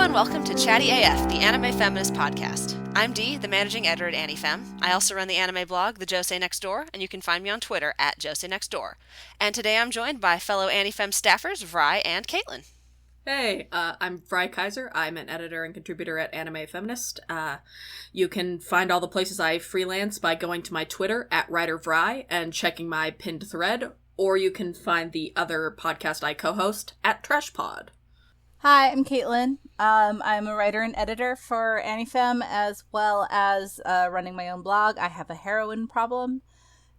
and welcome to Chatty AF, the anime feminist podcast. I'm Dee, the managing editor at AniFem. I also run the anime blog, The Josei Next Door, and you can find me on Twitter at Josei Next Door. And today I'm joined by fellow AniFem staffers, Vrai and Caitlin. Hey, I'm Frau Kaiser. I'm an editor and contributor at Anime Feminist. You can find all the places I freelance by going to my Twitter at WriterVry and checking my pinned thread, or you can find the other podcast I co-host at TrashPod. Hi, I'm Caitlin. I'm a writer and editor for AniFem, as well as running my own blog. I have a heroin problem,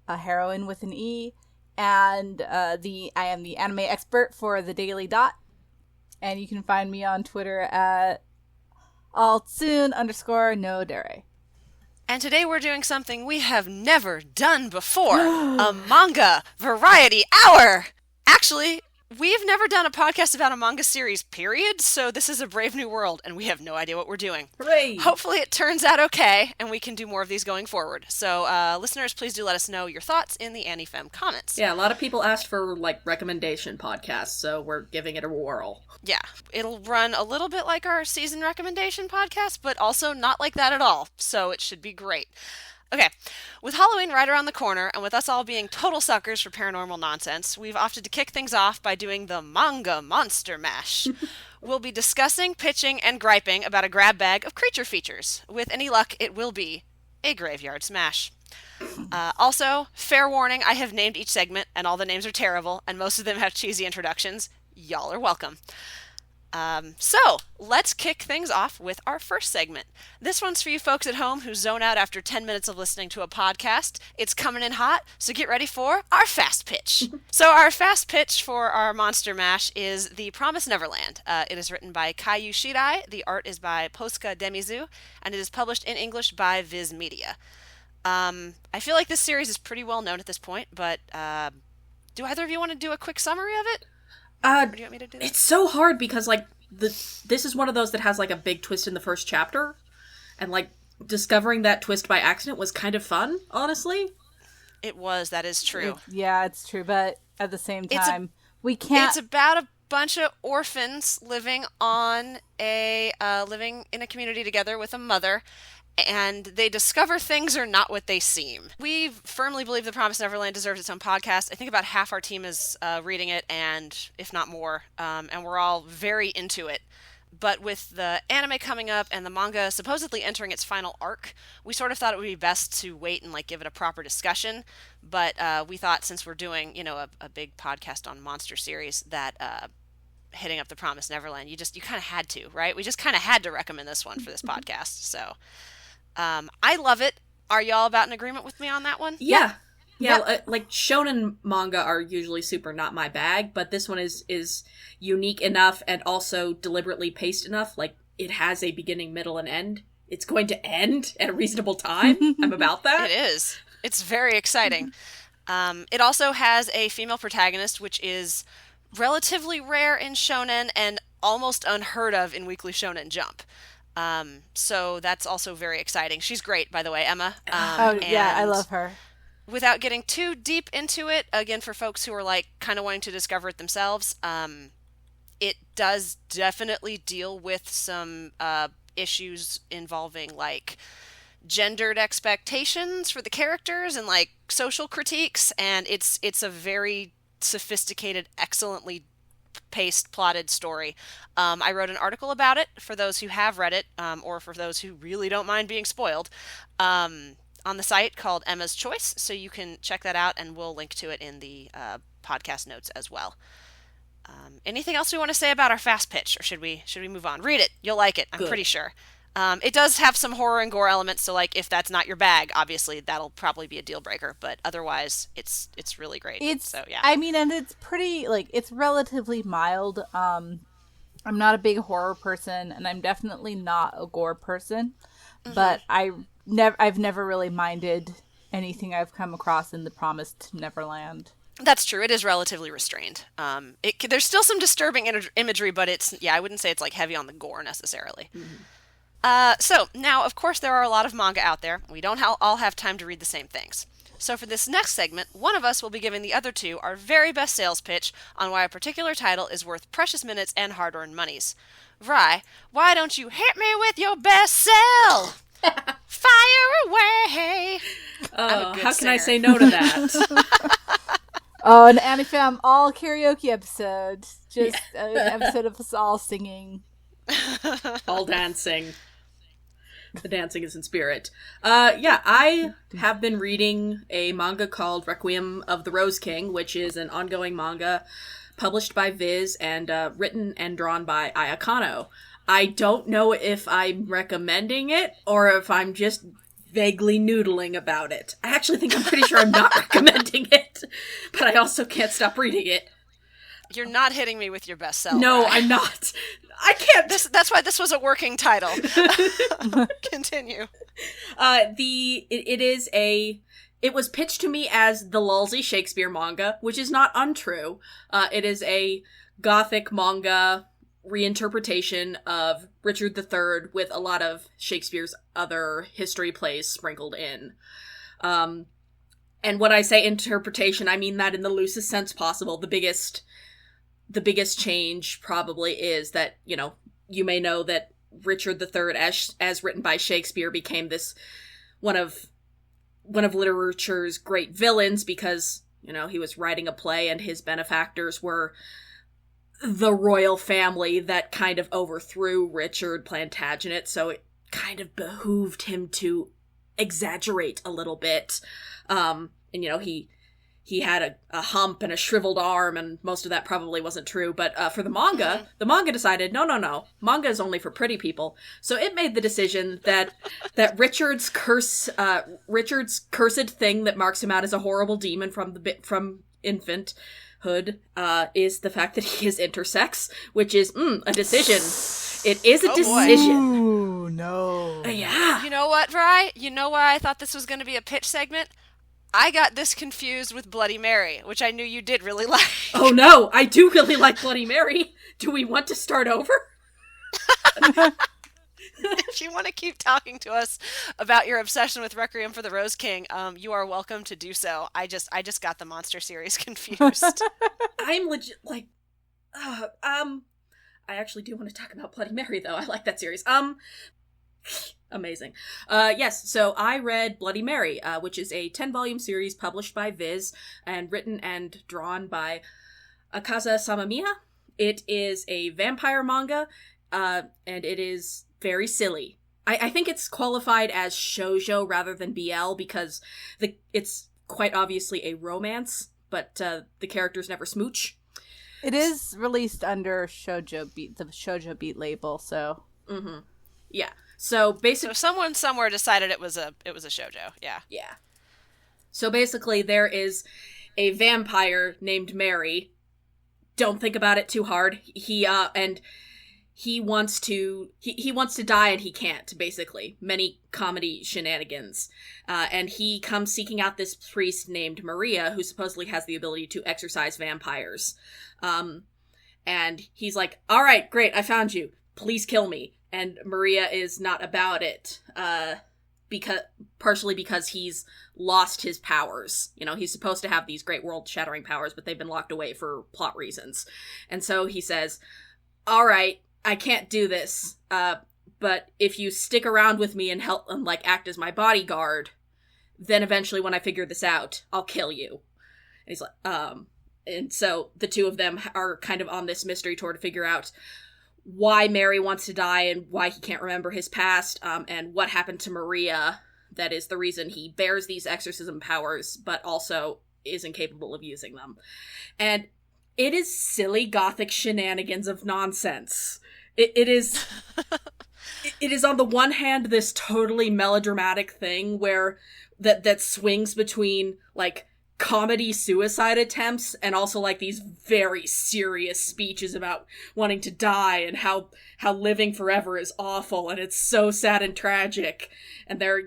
a heroin with an E, and I am the anime expert for The Daily Dot. And you can find me on Twitter at altsoon_no-dere. And today we're doing something we have never done before, a manga variety hour! Actually, we've never done a podcast about a manga series, period, so this is a brave new world, and we have no idea what we're doing. Hooray! Hopefully it turns out okay, and we can do more of these going forward. So, listeners, please do let us know your thoughts in the AniFem comments. Yeah, a lot of people asked for, recommendation podcasts, so we're giving it a whirl. Yeah, it'll run a little bit like our season recommendation podcast, but also not like that at all, so it should be great. Okay, with Halloween right around the corner, and with us all being total suckers for paranormal nonsense, we've opted to kick things off by doing the Manga Monster Mash. We'll be discussing, pitching, and griping about a grab bag of creature features. With any luck, it will be a graveyard smash. Also, fair warning, I have named each segment, and all the names are terrible, and most of them have cheesy introductions. Y'all are welcome. So, let's kick things off with our first segment. This one's for you folks at home who zone out after 10 minutes of listening to a podcast. It's coming in hot, so get ready for our fast pitch. So our fast pitch for our Monster Mash is The Promised Neverland. It is written by Kaiju Shirai, the art is by Posca Demizu, and it is published in English by Viz Media. I feel like this series is pretty well known at this point, but do either of you want to do a quick summary of it? Or do you want me to do that? It's so hard because, this is one of those that has, a big twist in the first chapter. And, discovering that twist by accident was kind of fun, honestly. It was, that is true. It's true, but at the same time, we can't... It's about a bunch of orphans living living in a community together with a mother, and they discover things are not what they seem. We firmly believe The Promised Neverland deserves its own podcast. I think about half our team is reading it, and if not more, and we're all very into it. But with the anime coming up and the manga supposedly entering its final arc, we sort of thought it would be best to wait and give it a proper discussion. But we thought, since we're doing a big podcast on monster series, that hitting up The Promised Neverland, you kind of had to, right? We just kind of had to recommend this one for this podcast. So I love it. Are y'all about in agreement with me on that one? Yeah. Shonen manga are usually super not my bag, but this one is unique enough and also deliberately paced enough. It has a beginning, middle, and end. It's going to end at a reasonable time. I'm about that. It is. It's very exciting. It also has a female protagonist, which is relatively rare in shonen and almost unheard of in Weekly Shonen Jump. So that's also very exciting. She's great, by the way, Emma. I love her. Without getting too deep into it, again, for folks who are kind of wanting to discover it themselves, it does definitely deal with some issues involving gendered expectations for the characters and social critiques, and it's a very sophisticated, excellently paced, plotted story. I wrote an article about it for those who have read it, or for those who really don't mind being spoiled, on the site called Emma's Choice, so you can check that out, and we'll link to it in the podcast notes as well. Anything else we want to say about our fast pitch, or should we move on? Read it. You'll like it, I'm pretty sure. It does have some horror and gore elements, so if that's not your bag, obviously that'll probably be a deal breaker, but otherwise it's really great. And it's pretty, it's relatively mild. I'm not a big horror person, and I'm definitely not a gore person, but I've never really minded anything I've come across in The Promised Neverland. That's true. It is relatively restrained. There's still some disturbing imagery, but I wouldn't say it's heavy on the gore necessarily. So now, of course, there are a lot of manga out there. We don't all have time to read the same things. So for this next segment, one of us will be giving the other two our very best sales pitch on why a particular title is worth precious minutes and hard-earned monies. Vrai, why don't you hit me with your best self? Fire away! I'm a good how can I singer. say no to that? Oh, an Anifam all karaoke episode. Just an episode of us all singing. All dancing. The dancing is in spirit. I have been reading a manga called Requiem of the Rose King, which is an ongoing manga published by Viz and written and drawn by Ayakano. I don't know if I'm recommending it or if I'm just vaguely noodling about it. I actually think I'm pretty sure I'm not recommending it, but I also can't stop reading it. You're not hitting me with your best self. No, Vrai. I'm not. I can't. That's why this was a working title. Continue. It was pitched to me as the lulzy Shakespeare manga, which is not untrue. It is a gothic manga reinterpretation of Richard III with a lot of Shakespeare's other history plays sprinkled in. And when I say interpretation, I mean that in the loosest sense possible. The biggest change probably is that, you may know that Richard III, as written by Shakespeare, became this one of literature's great villains because, he was writing a play and his benefactors were the royal family that kind of overthrew Richard Plantagenet, so it kind of behooved him to exaggerate a little bit. He had a hump and a shriveled arm, and most of that probably wasn't true. But for the manga decided, no, manga is only for pretty people. So it made the decision that Richard's cursed thing that marks him out as a horrible demon from infanthood is the fact that he is intersex, which is a decision. It is a decision. Ooh, no. Yeah. You know what, Vrai? You know why I thought this was going to be a pitch segment? I got this confused with Bloody Mary, which I knew you did really like. Oh no, I do really like Bloody Mary. Do we want to start over? If you want to keep talking to us about your obsession with Requiem for the Rose King, you are welcome to do so. I just got the monster series confused. I'm legit I actually do want to talk about Bloody Mary though. I like that series. Amazing. Yes, so I read Bloody Mary, which is a 10-volume series published by Viz and written and drawn by Akaza Samamiya. It is a vampire manga, and it is very silly. I think it's qualified as shoujo rather than BL because it's quite obviously a romance, but the characters never smooch. It is released under the Shoujo Beat label, so. Mm-hmm. Yeah. So basically, so someone somewhere decided it was a shoujo. Yeah. Yeah. So basically, there is a vampire named Mary. Don't think about it too hard. He wants to die and he can't. Basically, many comedy shenanigans, and he comes seeking out this priest named Maria, who supposedly has the ability to exorcise vampires. And he's like, "All right, great, I found you. Please kill me." And Maria is not about it, partially because he's lost his powers. He's supposed to have these great world-shattering powers, but they've been locked away for plot reasons. And so he says, "All right, I can't do this, but if you stick around with me and help and act as my bodyguard, then eventually when I figure this out, I'll kill you." And he's like, and so the two of them are kind of on this mystery tour to figure out why Mary wants to die and why he can't remember his past, and what happened to Maria that is the reason he bears these exorcism powers, but also is incapable of using them. And it is silly gothic shenanigans of nonsense. It is on the one hand this totally melodramatic thing where that swings between comedy suicide attempts and also these very serious speeches about wanting to die and how living forever is awful and it's so sad and tragic, and they're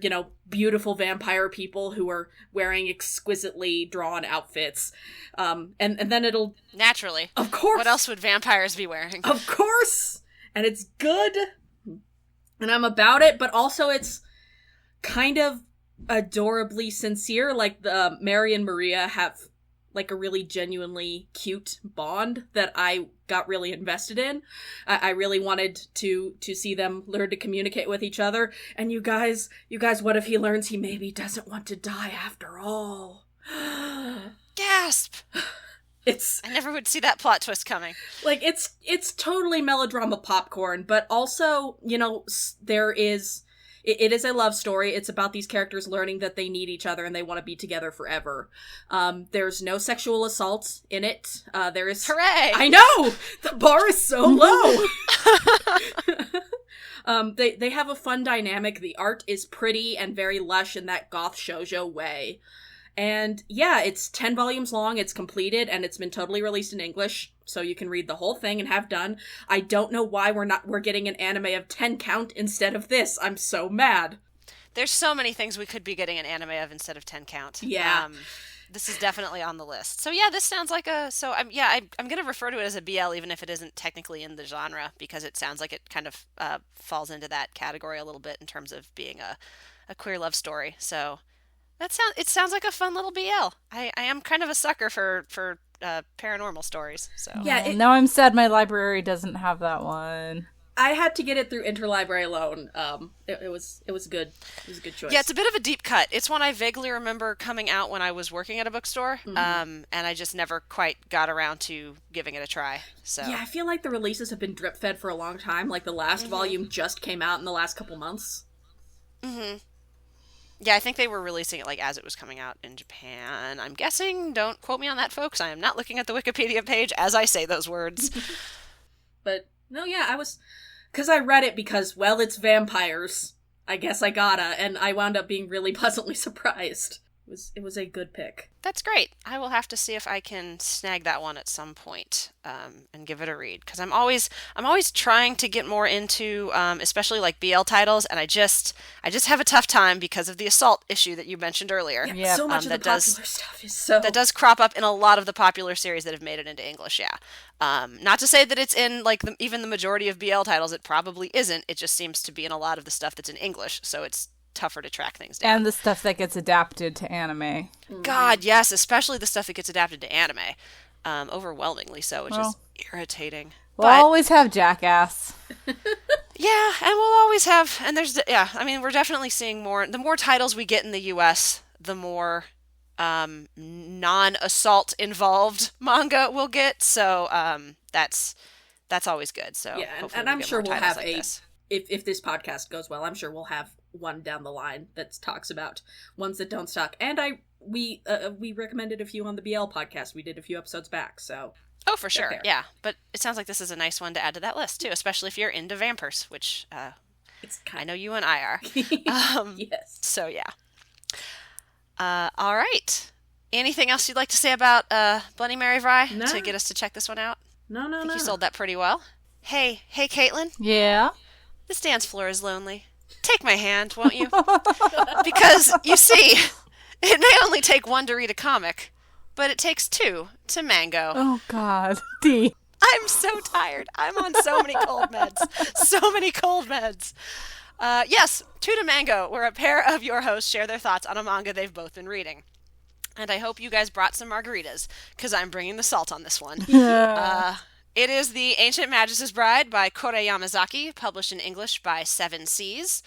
beautiful vampire people who are wearing exquisitely drawn outfits, and then it'll naturally, of course, what else would vampires be wearing? Of course, and it's good and I'm about it, but also it's kind of adorably sincere. The Mary and Maria have like a really genuinely cute bond that I got really invested in. I really wanted to see them learn to communicate with each other. And you guys, what if he learns he maybe doesn't want to die after all? Gasp! I never would see that plot twist coming. Like, it's totally melodrama popcorn, but also, you know, it is a love story. It's about these characters learning that they need each other and they want to be together forever. There's no sexual assault in it. There is... Hooray! I know! The bar is so low! They have a fun dynamic. The art is pretty and very lush in that goth shoujo way. And yeah, it's 10 volumes long, it's completed, and it's been totally released in English, so you can read the whole thing and have done. I don't know why we're getting an anime of 10 count instead of this. I'm so mad. There's so many things we could be getting an anime of instead of 10 count. Yeah. This is definitely on the list. So yeah, this sounds like I'm going to refer to it as a BL even if it isn't technically in the genre, because it sounds like it kind of falls into that category a little bit in terms of being a queer love story. So it sounds like a fun little BL. I am kind of a sucker for paranormal stories. So yeah, now I'm sad my library doesn't have that one. I had to get it through Interlibrary alone. It was good. It was a good choice. Yeah, it's a bit of a deep cut. It's one I vaguely remember coming out when I was working at a bookstore, and I just never quite got around to giving it a try. So yeah, I feel like the releases have been drip fed for a long time. Like the last volume just came out in the last couple months. Mm-hmm. Yeah, I think they were releasing it like as it was coming out in Japan. I'm guessing. Don't quote me on that, folks. I am not looking at the Wikipedia page as I say those words. But no, yeah, because I read it because, well, it's vampires. I guess I gotta, and I wound up being really pleasantly surprised. It was a good pick. That's great. I will have to see if I can snag that one at some point and give it a read, because I'm always trying to get more into especially like BL titles, and I just have a tough time because of the assault issue that you mentioned earlier. Yeah, so much of the popular stuff is that does crop up in a lot of the popular series that have made it into English. Yeah, not to say that it's in like even the majority of BL titles. It probably isn't. It just seems to be in a lot of the stuff that's in English, so it's tougher to track things down. And the stuff that gets adapted to anime. God, yes, especially the stuff that gets adapted to anime. Overwhelmingly so, which is irritating. We'll always have Jackass. Yeah, and we'll always have, and we're definitely seeing more. The more titles we get in the US, the more non-assault involved manga we'll get. So that's always good. So yeah, and I'm sure we'll have if this podcast goes well, I'm sure we'll have one down the line that talks about ones that don't suck. And we recommended a few on the BL podcast. We did a few episodes back, so oh, for sure, yeah. But it sounds like this is a nice one to add to that list too, especially if you're into vampires, which I know you and I are. Yes. So yeah. All right. Anything else you'd like to say about Bloody Mary Vrai to get us to check this one out? No. I think you sold that pretty well. Hey, Caitlin. Yeah. This dance floor is lonely. Take my hand, won't you? Because, you see, it may only take one to read a comic, but it takes two to mango. Oh, God. D. I'm so tired. I'm on so many cold meds. So many cold meds. Yes, two to mango, where a pair of your hosts share their thoughts on a manga they've both been reading. And I hope you guys brought some margaritas, because I'm bringing the salt on this one. It is The Ancient Magus' Bride by Kore Yamazaki, published in English by Seven Seas.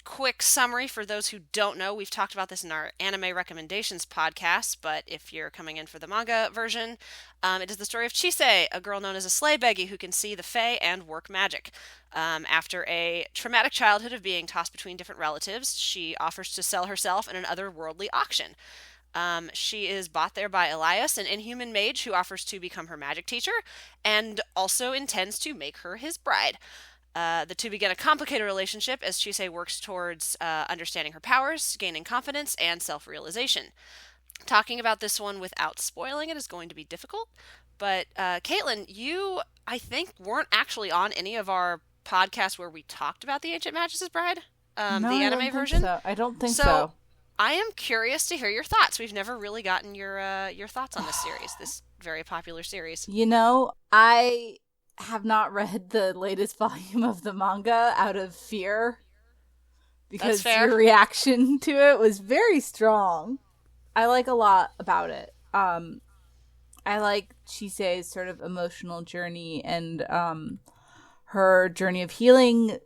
Quick summary for those who don't know, we've talked about this in our anime recommendations podcast, but if you're coming in for the manga version, it is the story of Chise, a girl known as a sleigh beggy who can see the fae and work magic. After a traumatic childhood of being tossed between different relatives, she offers to sell herself in an otherworldly auction. She is bought there by Elias, an inhuman mage who offers to become her magic teacher and also intends to make her his bride. The two begin a complicated relationship as Chise works towards understanding her powers, gaining confidence, and self-realization. Talking about this one without spoiling it is going to be difficult, but Caitlin, you, I think, weren't actually on any of our podcasts where we talked about The Ancient Magus' Bride, the anime version. I don't think so. I am curious to hear your thoughts. We've never really gotten your thoughts on this series, this very popular series. You know, I have not read the latest volume of the manga out of fear because your reaction to it was very strong. I like a lot about it. I like Chise's sort of emotional journey and her journey of healing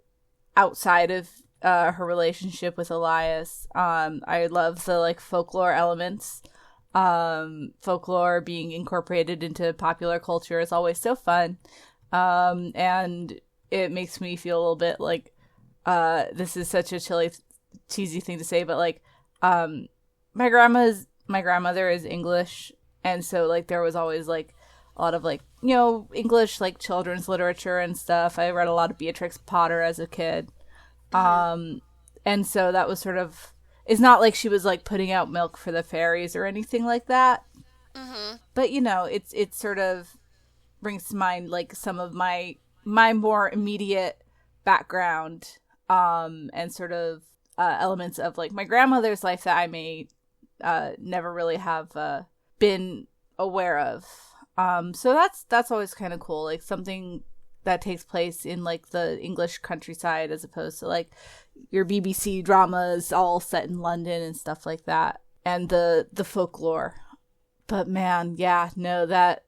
outside of her relationship with Elias. I love the like folklore elements. Folklore being incorporated into popular culture is always so fun. And it makes me feel a little bit like this is such a cheesy thing to say, but like my grandmother is English, and so like there was always like a lot of like, you know, English like children's literature and stuff. I read a lot of Beatrix Potter as a kid. And so that was sort of, it's not like she was like putting out milk for the fairies or anything like that. Mm-hmm. But you know, it's sort of brings to mind like some of my more immediate background and sort of elements of like my grandmother's life that I may never really have been aware of. So that's always kind of cool, like something that takes place in like the English countryside as opposed to like your BBC dramas all set in London and stuff like that, and the folklore. But man, yeah, no, that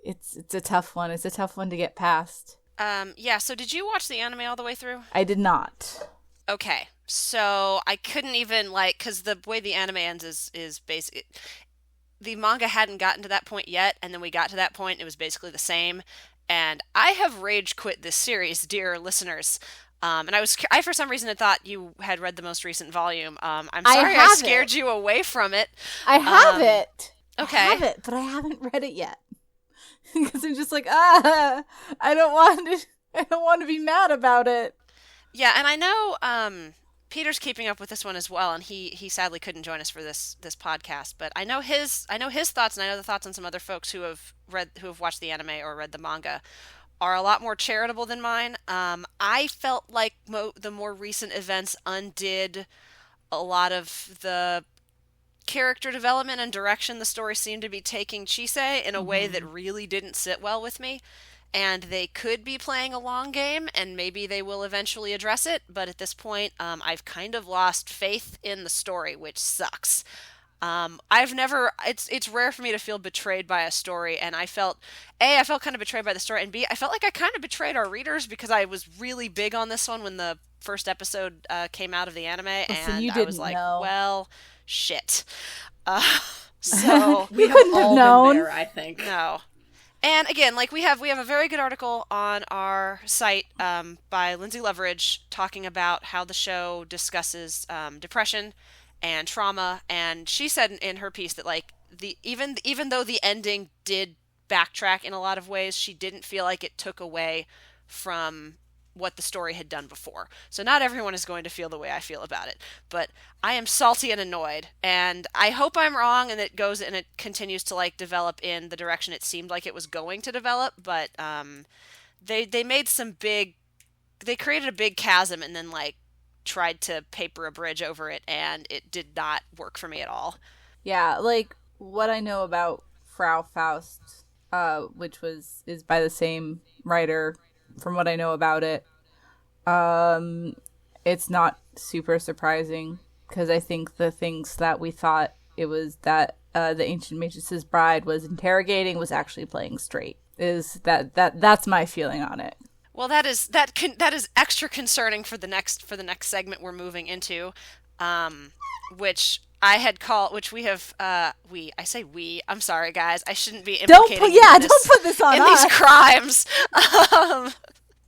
it's a tough one. It's a tough one to get past. Yeah, so did you watch the anime all the way through? I did not. Okay, so I couldn't even like, because the way the anime ends is basically, the manga hadn't gotten to that point yet, and then we got to that point, and it was basically the same. And I have rage quit this series, dear listeners. And I for some reason had thought you had read the most recent volume. I'm sorry I scared you away from it. I have it. Okay. I have it, but I haven't read it yet. Because I'm just like, I don't want to be mad about it. Yeah, and I know Peter's keeping up with this one as well, and he sadly couldn't join us for this podcast. But I know his thoughts, and I know the thoughts on some other folks who have watched the anime or read the manga are a lot more charitable than mine. I felt like the more recent events undid a lot of the character development and direction the story seemed to be taking Chise in a way that really didn't sit well with me. And they could be playing a long game, and maybe they will eventually address it. But at this point, I've kind of lost faith in the story, which sucks. It's rare for me to feel betrayed by a story, and I felt kind of betrayed by the story, and B, I felt like I kind of betrayed our readers because I was really big on this one when the first episode came out of the anime, and I was like, well, shit. So we couldn't have known. There, I think. No. And again, like we have a very good article on our site by Lindsay Leveridge talking about how the show discusses depression and trauma, and she said in her piece that like even though the ending did backtrack in a lot of ways, she didn't feel like it took away from what the story had done before. So not everyone is going to feel the way I feel about it, but I am salty and annoyed, and I hope I'm wrong and it continues to like develop in the direction it seemed like it was going to develop, but they made they created a big chasm and then like tried to paper a bridge over it, and it did not work for me at all. Yeah, like what I know about Frau Faust, which is by the same writer. From what I know about it, it's not super surprising because I think the things that we thought it was that the Ancient Magus' bride was interrogating was actually playing straight. That's my feeling on it. Well, that is extra concerning for the next segment we're moving into, which I had called, which we have, I say we, I'm sorry guys, I shouldn't be implicating don't put this on us. These crimes.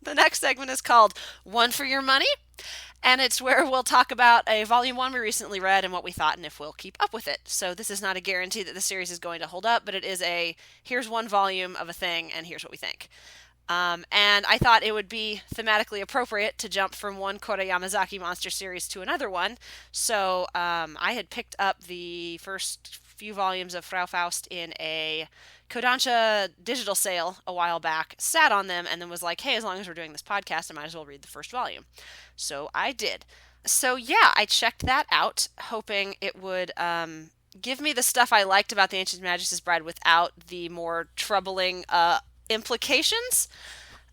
The next segment is called One for Your Money, and it's where we'll talk about a volume 1 we recently read and what we thought and if we'll keep up with it. So this is not a guarantee that the series is going to hold up, but it is here's one volume of a thing and here's what we think. And I thought it would be thematically appropriate to jump from one Kore Yamazaki monster series to another one. So I had picked up the first few volumes of Frau Faust in a Kodansha digital sale a while back, sat on them, and then was like, hey, as long as we're doing this podcast, I might as well read the first volume. So I did. So yeah, I checked that out, hoping it would give me the stuff I liked about the Ancient Magus' Bride without the more troubling implications.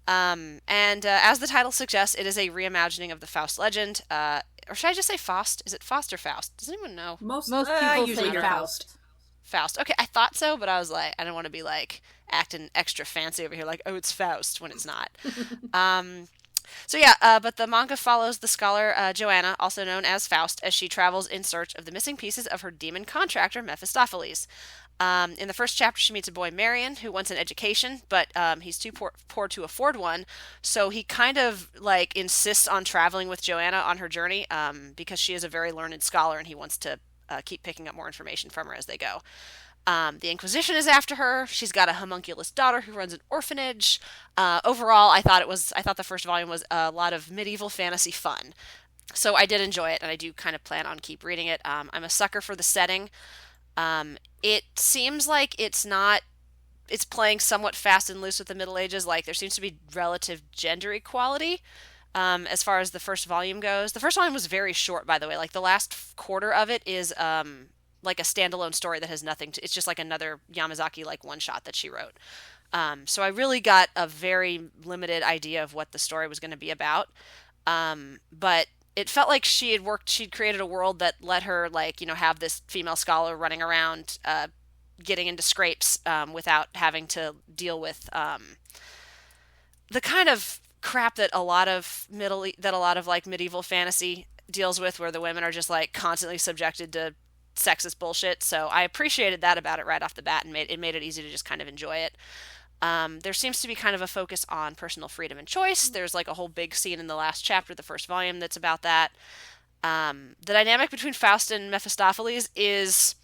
And as the title suggests, it is a reimagining of the Faust legend. Or should I just say Faust? Is it Faust or Faust? Does anyone know? Most people usually say Faust. Faust. Okay, I thought so, but I was like, I don't want to be like acting extra fancy over here, like, oh, it's Faust when it's not. Um, so yeah, but the manga follows the scholar Joanna, also known as Faust, as she travels in search of the missing pieces of her demon contractor Mephistopheles. In the first chapter, she meets a boy, Marion, who wants an education, but he's too poor to afford one. So he kind of like insists on traveling with Joanna on her journey because she is a very learned scholar, and he wants to keep picking up more information from her as they go. The Inquisition is after her. She's got a homunculus daughter who runs an orphanage. Overall, I thought the first volume was a lot of medieval fantasy fun. So I did enjoy it, and I do kind of plan on keep reading it. I'm a sucker for the setting. It seems like it's playing somewhat fast and loose with the Middle Ages. Like there seems to be relative gender equality as far as the first volume goes. The first volume was very short, by the way. Like the last quarter of it is like a standalone story that has nothing to. It's just like another Yamazaki like one shot that she wrote. So I really got a very limited idea of what the story was going to be about. But it felt like she'd created a world that let her like have this female scholar running around getting into scrapes without having to deal with the kind of crap that a lot of like medieval fantasy deals with, where the women are just like constantly subjected to sexist bullshit. So I appreciated that about it right off the bat, and made it easy to just kind of enjoy it. There seems to be kind of a focus on personal freedom and choice. There's like a whole big scene in the last chapter of the first volume that's about that. The dynamic between Faust and Mephistopheles is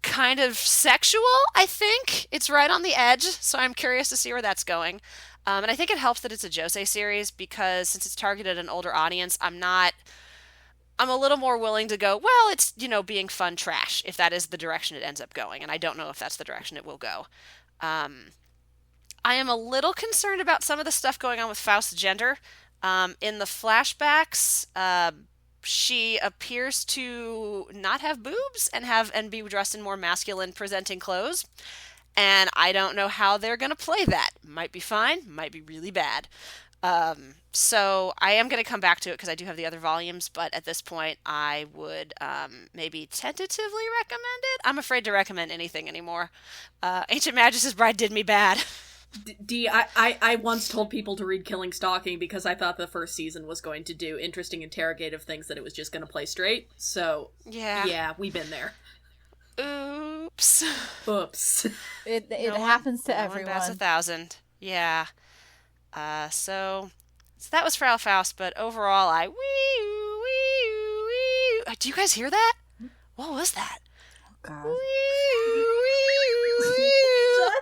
kind of sexual, I think. It's right on the edge, so I'm curious to see where that's going. And I think it helps that it's a josei series because since it's targeted at an older audience, I'm a little more willing to go, well, it's, being fun trash if that is the direction it ends up going. And I don't know if that's the direction it will go. I am a little concerned about some of the stuff going on with Faust's gender. In the flashbacks, she appears to not have boobs and be dressed in more masculine presenting clothes. And I don't know how they're going to play that. Might be fine, might be really bad. So I am going to come back to it because I do have the other volumes, but at this point I would maybe tentatively recommend it. I'm afraid to recommend anything anymore. Ancient Magus' Bride did me bad. I once told people to read Killing Stalking because I thought the first season was going to do interesting interrogative things that it was just going to play straight. So, yeah, we've been there. Oops. It happens to everyone. Bats 1,000. Yeah. So that was Frau Faust, but overall, do you guys hear that? What was that? Oh, God.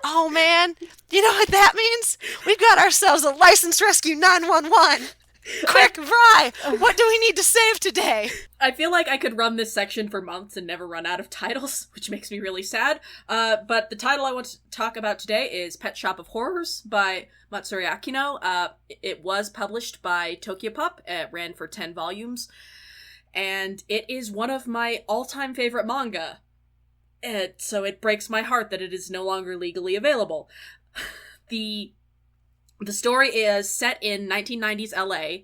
Oh, man. You know what that means? We've got ourselves a licensed rescue 911. Quick, Vrai, what do we need to save today? I feel like I could run this section for months and never run out of titles, which makes me really sad. But the title I want to talk about today is Pet Shop of Horrors by Matsuri Akino. It was published by Tokyopop. It ran for 10 volumes. And it is one of my all-time favorite manga. So it breaks my heart that it is no longer legally available. The story is set in 1990s LA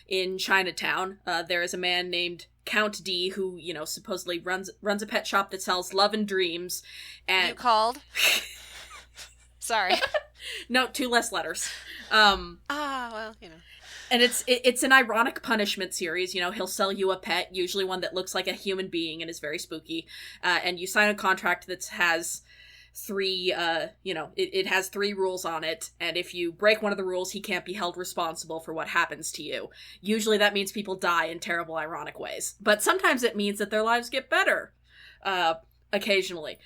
in Chinatown. There is a man named Count D who, supposedly runs a pet shop that sells love and dreams. And you called? Sorry. No, 2 less letters. Well. And it's an ironic punishment series. He'll sell you a pet, usually one that looks like a human being and is very spooky. And you sign a contract that has 3, it has 3 rules on it, and if you break one of the rules, he can't be held responsible for what happens to you. Usually that means people die in terrible, ironic ways. But sometimes it means that their lives get better, occasionally.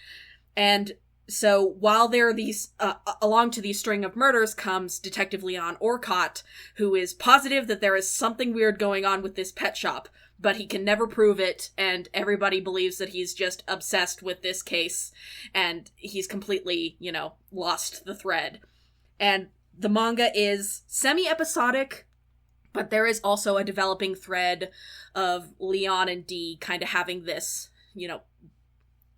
And so while there are these, along to these string of murders comes Detective Leon Orcott, who is positive that there is something weird going on with this pet shop, but he can never prove it, and everybody believes that he's just obsessed with this case, and he's completely, lost the thread. And the manga is semi-episodic, but there is also a developing thread of Leon and Dee kind of having this,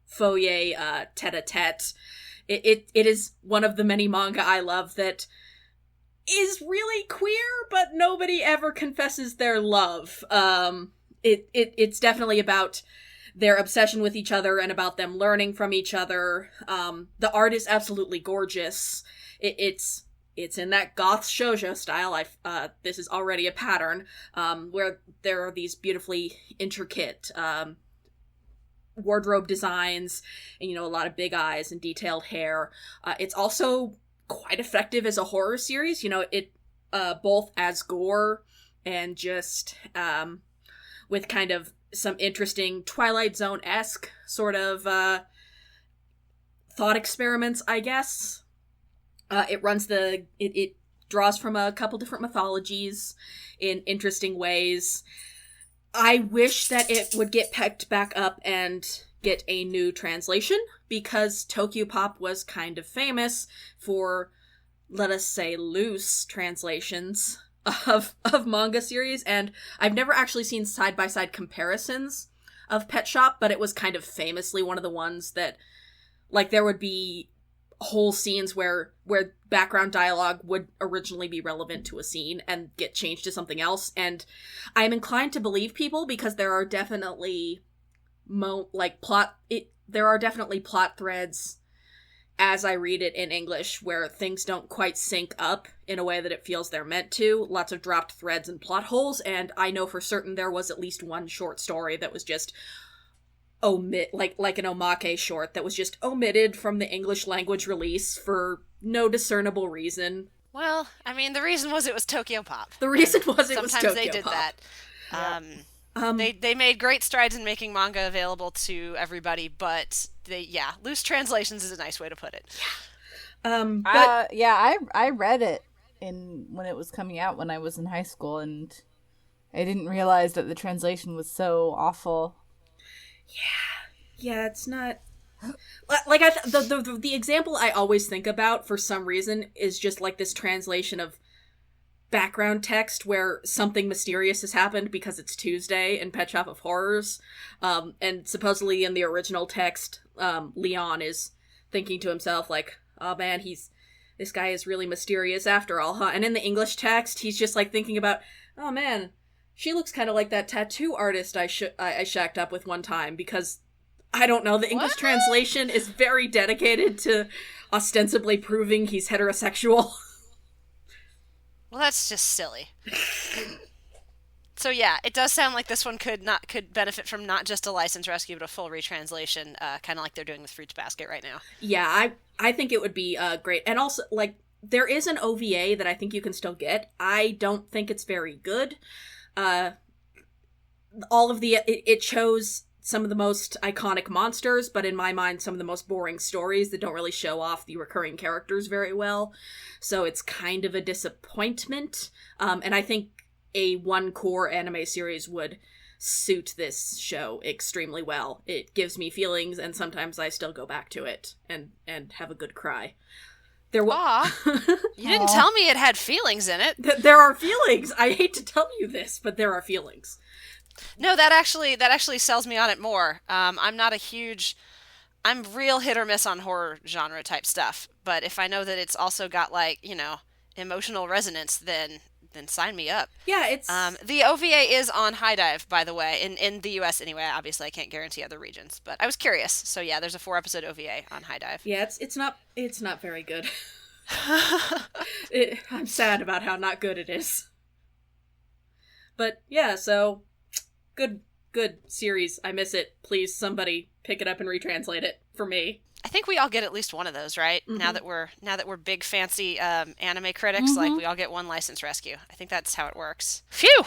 foyer tete-a-tete. It is one of the many manga I love that is really queer, but nobody ever confesses their love. It's definitely about their obsession with each other and about them learning from each other. The art is absolutely gorgeous. It's in that goth shoujo style. This is already a pattern, where there are these beautifully intricate wardrobe designs, and a lot of big eyes and detailed hair. It's also quite effective as a horror series. It both as gore and just with kind of some interesting Twilight Zone-esque sort of thought experiments, I guess. It draws from a couple different mythologies in interesting ways. I wish that it would get picked back up and get a new translation, because Tokyopop was kind of famous for, let us say, loose translations of manga series, and I've never actually seen side-by-side comparisons of Pet Shop, but it was kind of famously one of the ones that, like, there would be whole scenes where background dialogue would originally be relevant to a scene and get changed to something else, and I'm inclined to believe people, because there are definitely there are definitely plot threads as I read it in English where things don't quite sync up in a way that it feels they're meant to. Lots of dropped threads and plot holes, and I know for certain there was at least one short story that was just like an omake short that was just omitted from the English language release for no discernible reason. Well, I mean, the reason was it was Tokyopop. The reason was it was Tokyopop. Sometimes they did that. They made great strides in making manga available to everybody, but loose translations is a nice way to put it. I read it when it was coming out when I was in high school, and I didn't realize that the translation was so awful. Yeah, it's not like the example I always think about for some reason is just like this translation of background text where something mysterious has happened because it's Tuesday in Pet Shop of Horrors, and supposedly in the original text, Leon is thinking to himself like, oh man, this guy is really mysterious after all, huh? And in the English text, he's just like thinking about, oh man, she looks kind of like that tattoo artist I shacked up with one time, because, I don't know, the English translation is very dedicated to ostensibly proving he's heterosexual. Well, that's just silly. So yeah, it does sound like this one could benefit from not just a license rescue, but a full retranslation, kind of like they're doing with Fruits Basket right now. Yeah, I think it would be great. And also, like, there is an OVA that I think you can still get. I don't think it's very good. It shows some of the most iconic monsters, but in my mind, some of the most boring stories that don't really show off the recurring characters very well. So it's kind of a disappointment. And I think a one core anime series would suit this show extremely well. It gives me feelings, and sometimes I still go back to it and have a good cry. You didn't tell me it had feelings in it. There are feelings. I hate to tell you this, but there are feelings. No, that actually sells me on it more. I'm real hit or miss on horror genre type stuff, but if I know that it's also got emotional resonance, then sign me up. Yeah, it's the OVA is on High Dive, by the way, in the US anyway. Obviously, I can't guarantee other regions, but I was curious. So yeah, there's a 4-episode OVA on High Dive. Yeah, it's not very good. I'm sad about how not good it is. But yeah, so good series. I miss it. Please, somebody pick it up and retranslate it for me. I think we all get at least one of those, right? Mm-hmm. Now that we're big fancy anime critics, mm-hmm. like we all get one license rescue. I think that's how it works. Phew!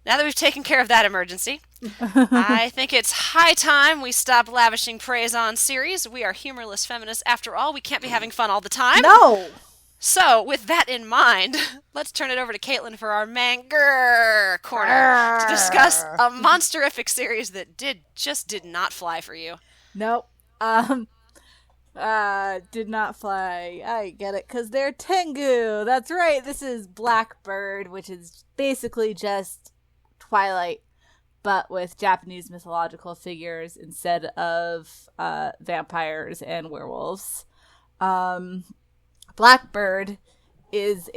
Now that we've taken care of that emergency, I think it's high time we stop lavishing praise on series. We are humorless feminists after all. We can't be having fun all the time. No! So, with that in mind, let's turn it over to Caitlin for our ManGRRRR corner to discuss a monsteriffic series that did not fly for you. Nope. Did not fly. I get it, because they're Tengu. That's right. This is Blackbird, which is basically just Twilight, but with Japanese mythological figures instead of vampires and werewolves. Blackbird is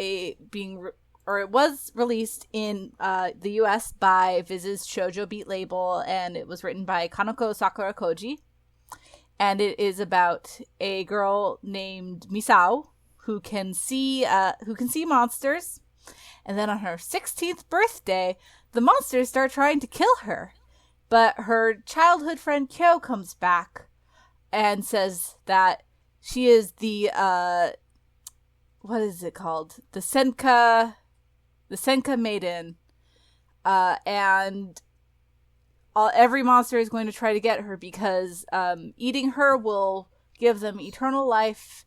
being or it was released in the US by Viz's Shoujo Beat label, and it was written by Kanoko Sakura Koji. And it is about a girl named Misao who can see monsters. And then on her 16th birthday, the monsters start trying to kill her. But her childhood friend Kyo comes back and says that she is the, what is it called? The Senka maiden. And every monster is going to try to get her because eating her will give them eternal life,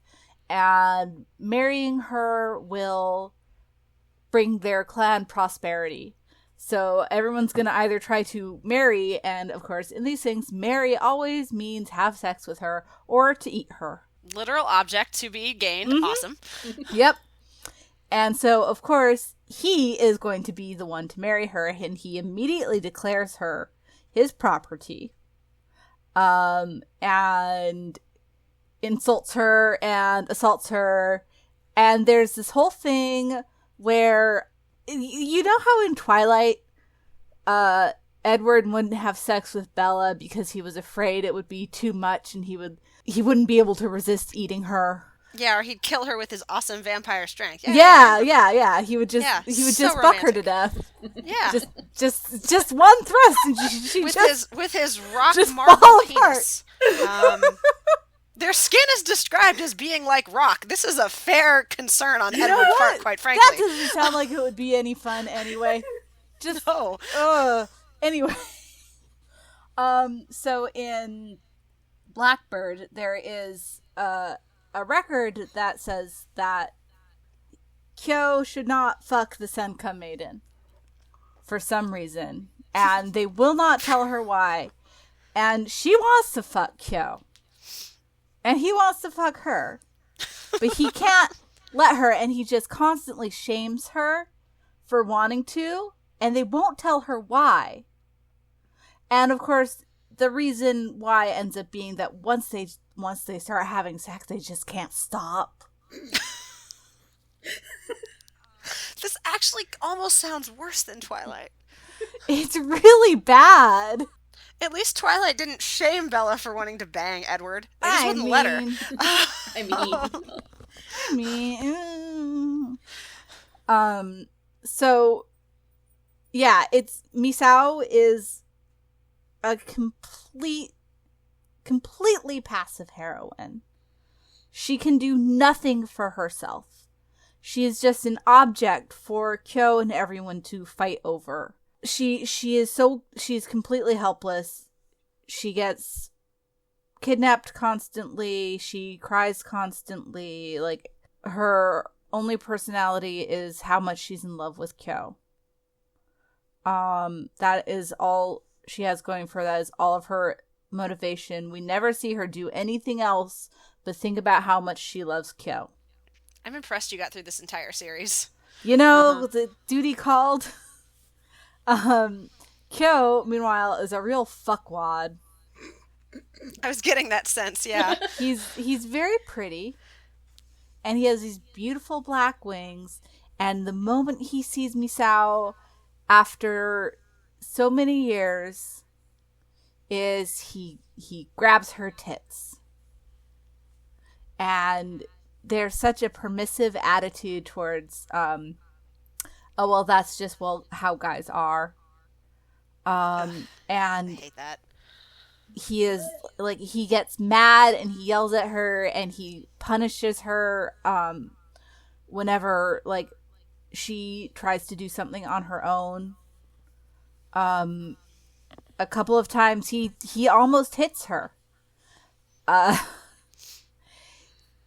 and marrying her will bring their clan prosperity. So everyone's going to either try to marry, and of course, in these things, marry always means have sex with her or to eat her. Literal object to be gained. Mm-hmm. Awesome. Yep. And so, of course, he is going to be the one to marry her, and he immediately declares her his property, and insults her and assaults her. And there's this whole thing where, you know how in Twilight, Edward wouldn't have sex with Bella because he was afraid it would be too much and he wouldn't be able to resist eating her. Yeah, or he'd kill her with his awesome vampire strength. Yeah. He would just fuck her to death. Yeah, just one thrust, and she with his rock just marble penis. Their skin is described as being like rock. This is a fair concern on Edward's part, quite frankly. That doesn't sound like it would be any fun anyway. Just no. Anyway. So in Blackbird, there is a record that says that Kyo should not fuck the Senka maiden for some reason, and they will not tell her why. And she wants to fuck Kyo, and he wants to fuck her, but he can't let her, and he just constantly shames her for wanting to, and they won't tell her why. And of course, the reason why ends up being that once they start having sex, they just can't stop. This actually almost sounds worse than Twilight. It's really bad. At least Twilight didn't shame Bella for wanting to bang Edward. They just wouldn't let her. So, yeah, it's Misao is a completely passive heroine. She can do nothing for herself. She is just an object for Kyo and everyone to fight over. She's completely helpless. She gets kidnapped constantly. She cries constantly. Like, her only personality is how much she's in love with Kyo. That is all she has going for her. That is all of her motivation. We never see her do anything else but think about how much she loves Kyo. I'm impressed you got through this entire series. You know, the duty called. Kyo, meanwhile, is a real fuckwad. I was getting that sense, yeah. He's very pretty, and he has these beautiful black wings, and the moment he sees Misao after so many years is he grabs her tits. And there's such a permissive attitude towards oh well, that's just how guys are. And I hate that. He is like, he gets mad and he yells at her and he punishes her whenever like she tries to do something on her own. A couple of times he almost hits her.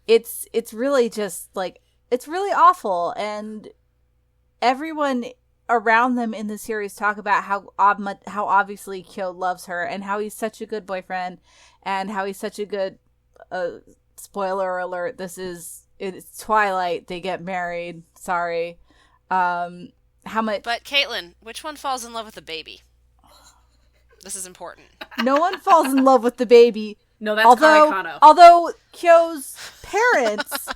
It's really just like, it's really awful, and everyone around them in the series talk about how obviously Kyo loves her and how he's such a good boyfriend and how he's such a good spoiler alert, it's Twilight, they get married, sorry. But Caitlin, which one falls in love with the baby? This is important. No one falls in love with the baby. No, that's although Kyo's parents,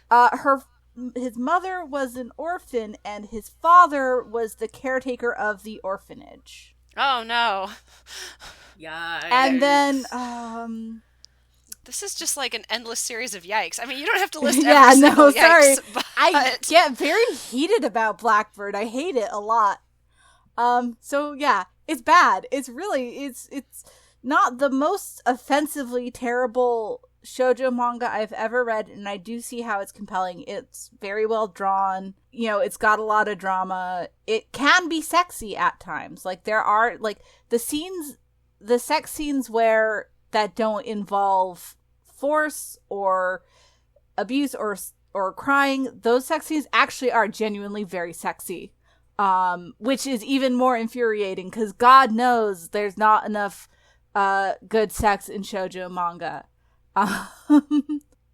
her his mother was an orphan, and his father was the caretaker of the orphanage. Oh no. Yikes. And then, This is just like an endless series of yikes. I mean, you don't have to list yeah, every single no, yikes, sorry. but... I get very heated about Blackbird. I hate it a lot. So yeah, it's bad. It's not the most offensively terrible shoujo manga I've ever read, and I do see how it's compelling. It's very well drawn. It's got a lot of drama. It can be sexy at times. Like, there are, like, the sex scenes that don't involve force or abuse or crying, those sex scenes actually are genuinely very sexy. Which is even more infuriating, because God knows there's not enough good sex in shoujo manga.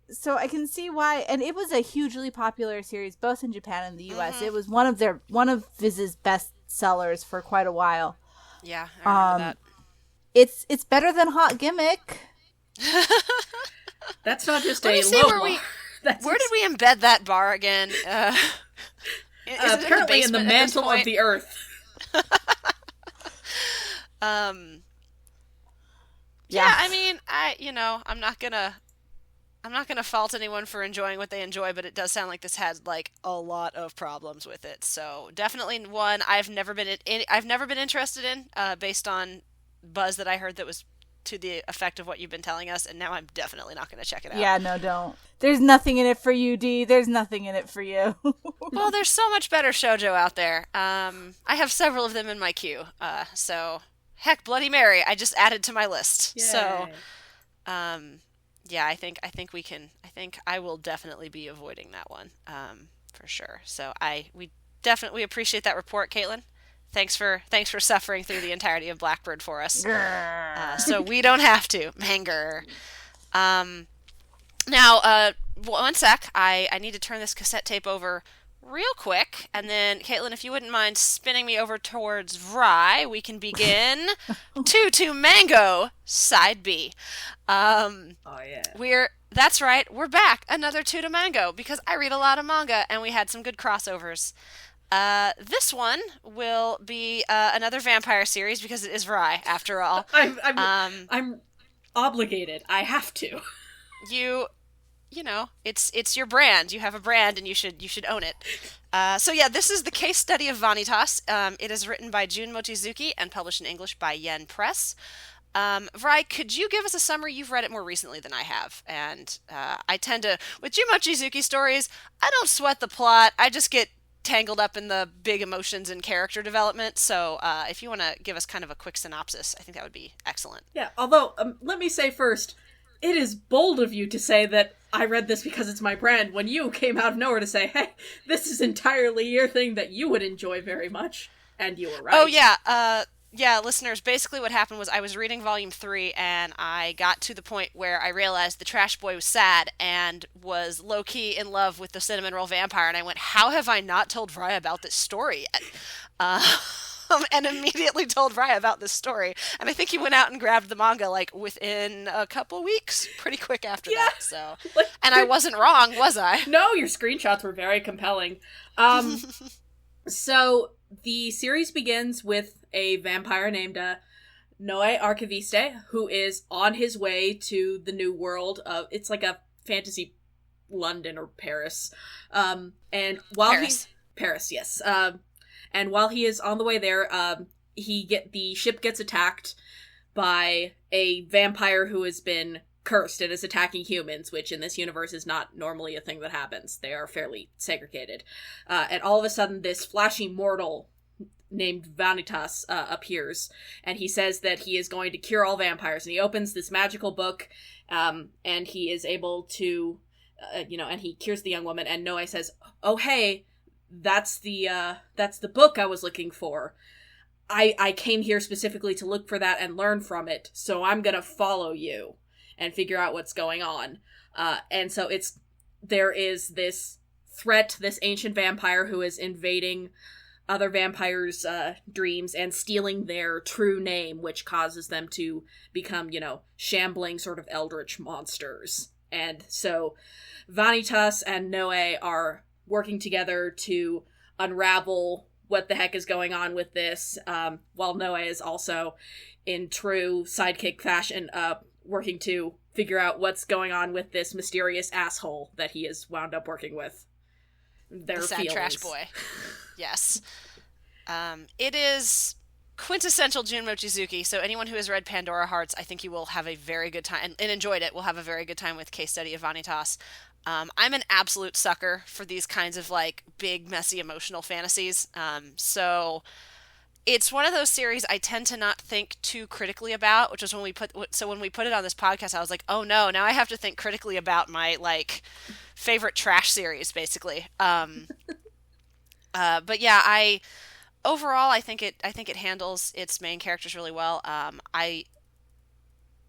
So I can see why, and it was a hugely popular series both in Japan and the US. It was one of Viz's best sellers for quite a while. Yeah, I remember that. It's better than Hot Gimmick. That's not just Let a me see low where bar. did we embed that bar again? Apparently in the mantle of the earth. Yeah, I mean, I'm not gonna fault anyone for enjoying what they enjoy, but it does sound like this had like a lot of problems with it. So definitely one I've never been interested in, based on buzz that I heard that was to the effect of what you've been telling us, and now I'm definitely not going to check it out. Yeah, no, don't. There's nothing in it for you, Dee. There's nothing in it for you. Well, there's so much better shoujo out there. I have several of them in my queue. So heck, Bloody Mary, I just added to my list. Yay. So, yeah, I think I will definitely be avoiding that one, for sure. So we definitely appreciate that report, Caitlin. Thanks for suffering through the entirety of Blackbird for us. So we don't have to. ManGRRRR. Now, one sec. I need to turn this cassette tape over real quick, and then, Caitlin, if you wouldn't mind spinning me over towards Vrai, we can begin to Mango, Side B. Oh, yeah. That's right, we're back. Another to Mango, because I read a lot of manga, and we had some good crossovers. This one will be another vampire series, because it is Vrai, after all. I'm obligated. I have to. It's your brand. You have a brand, and you should own it. So yeah, this is the case study of Vanitas. It is written by Jun Mochizuki and published in English by Yen Press. Vrai, could you give us a summary? You've read it more recently than I have, and I tend to, with Jun Mochizuki stories, I don't sweat the plot. I just get tangled up in the big emotions and character development. So if you want to give us kind of a quick synopsis, I think that would be excellent. Yeah, although, let me say first, it is bold of you to say that I read this because it's my brand, when you came out of nowhere to say, hey, this is entirely your thing that you would enjoy very much. And you were right. Oh, yeah. Yeah, listeners, basically what happened was I was reading Volume 3, and I got to the point where I realized the trash boy was sad and was low-key in love with the cinnamon roll vampire, and I went, how have I not told Vrai about this story yet? And immediately told Vrai about this story. And I think he went out and grabbed the manga, like, within a couple weeks, pretty quick after that. So, and I wasn't wrong, was I? No, your screenshots were very compelling. So, the series begins with a vampire named Noe Archiviste, who is on his way to the new world of, it's like a fantasy London or Paris. And while Paris, yes. And while he is on the way there, the ship gets attacked by a vampire who has been cursed and is attacking humans, which in this universe is not normally a thing that happens. They are fairly segregated. And all of a sudden, this flashy mortal named Vanitas appears, and he says that he is going to cure all vampires. And he opens this magical book, and he is able to, and he cures the young woman. And Noe says, "Oh, hey, that's the book I was looking for. I came here specifically to look for that and learn from it, so I'm gonna follow you and figure out what's going on." And so there is this threat, this ancient vampire who is invading other vampires' dreams and stealing their true name, which causes them to become, shambling sort of eldritch monsters. And so Vanitas and Noe are working together to unravel what the heck is going on with this, while Noah is also, in true sidekick fashion, working to figure out what's going on with this mysterious asshole that he is wound up working with. Their The sad feelings. trash boy. Yes. It is quintessential Jun Mochizuki, so anyone who has read Pandora Hearts, I think you will have a very good time, and enjoyed it, will have a very good time with Case Study of Vanitas. I'm an absolute sucker for these kinds of, like, big, messy, emotional fantasies. So it's one of those series I tend to not think too critically about, which is when we put it on this podcast, I was like, oh no, now I have to think critically about my, like, favorite trash series, basically. But yeah, overall, I think it handles its main characters really well.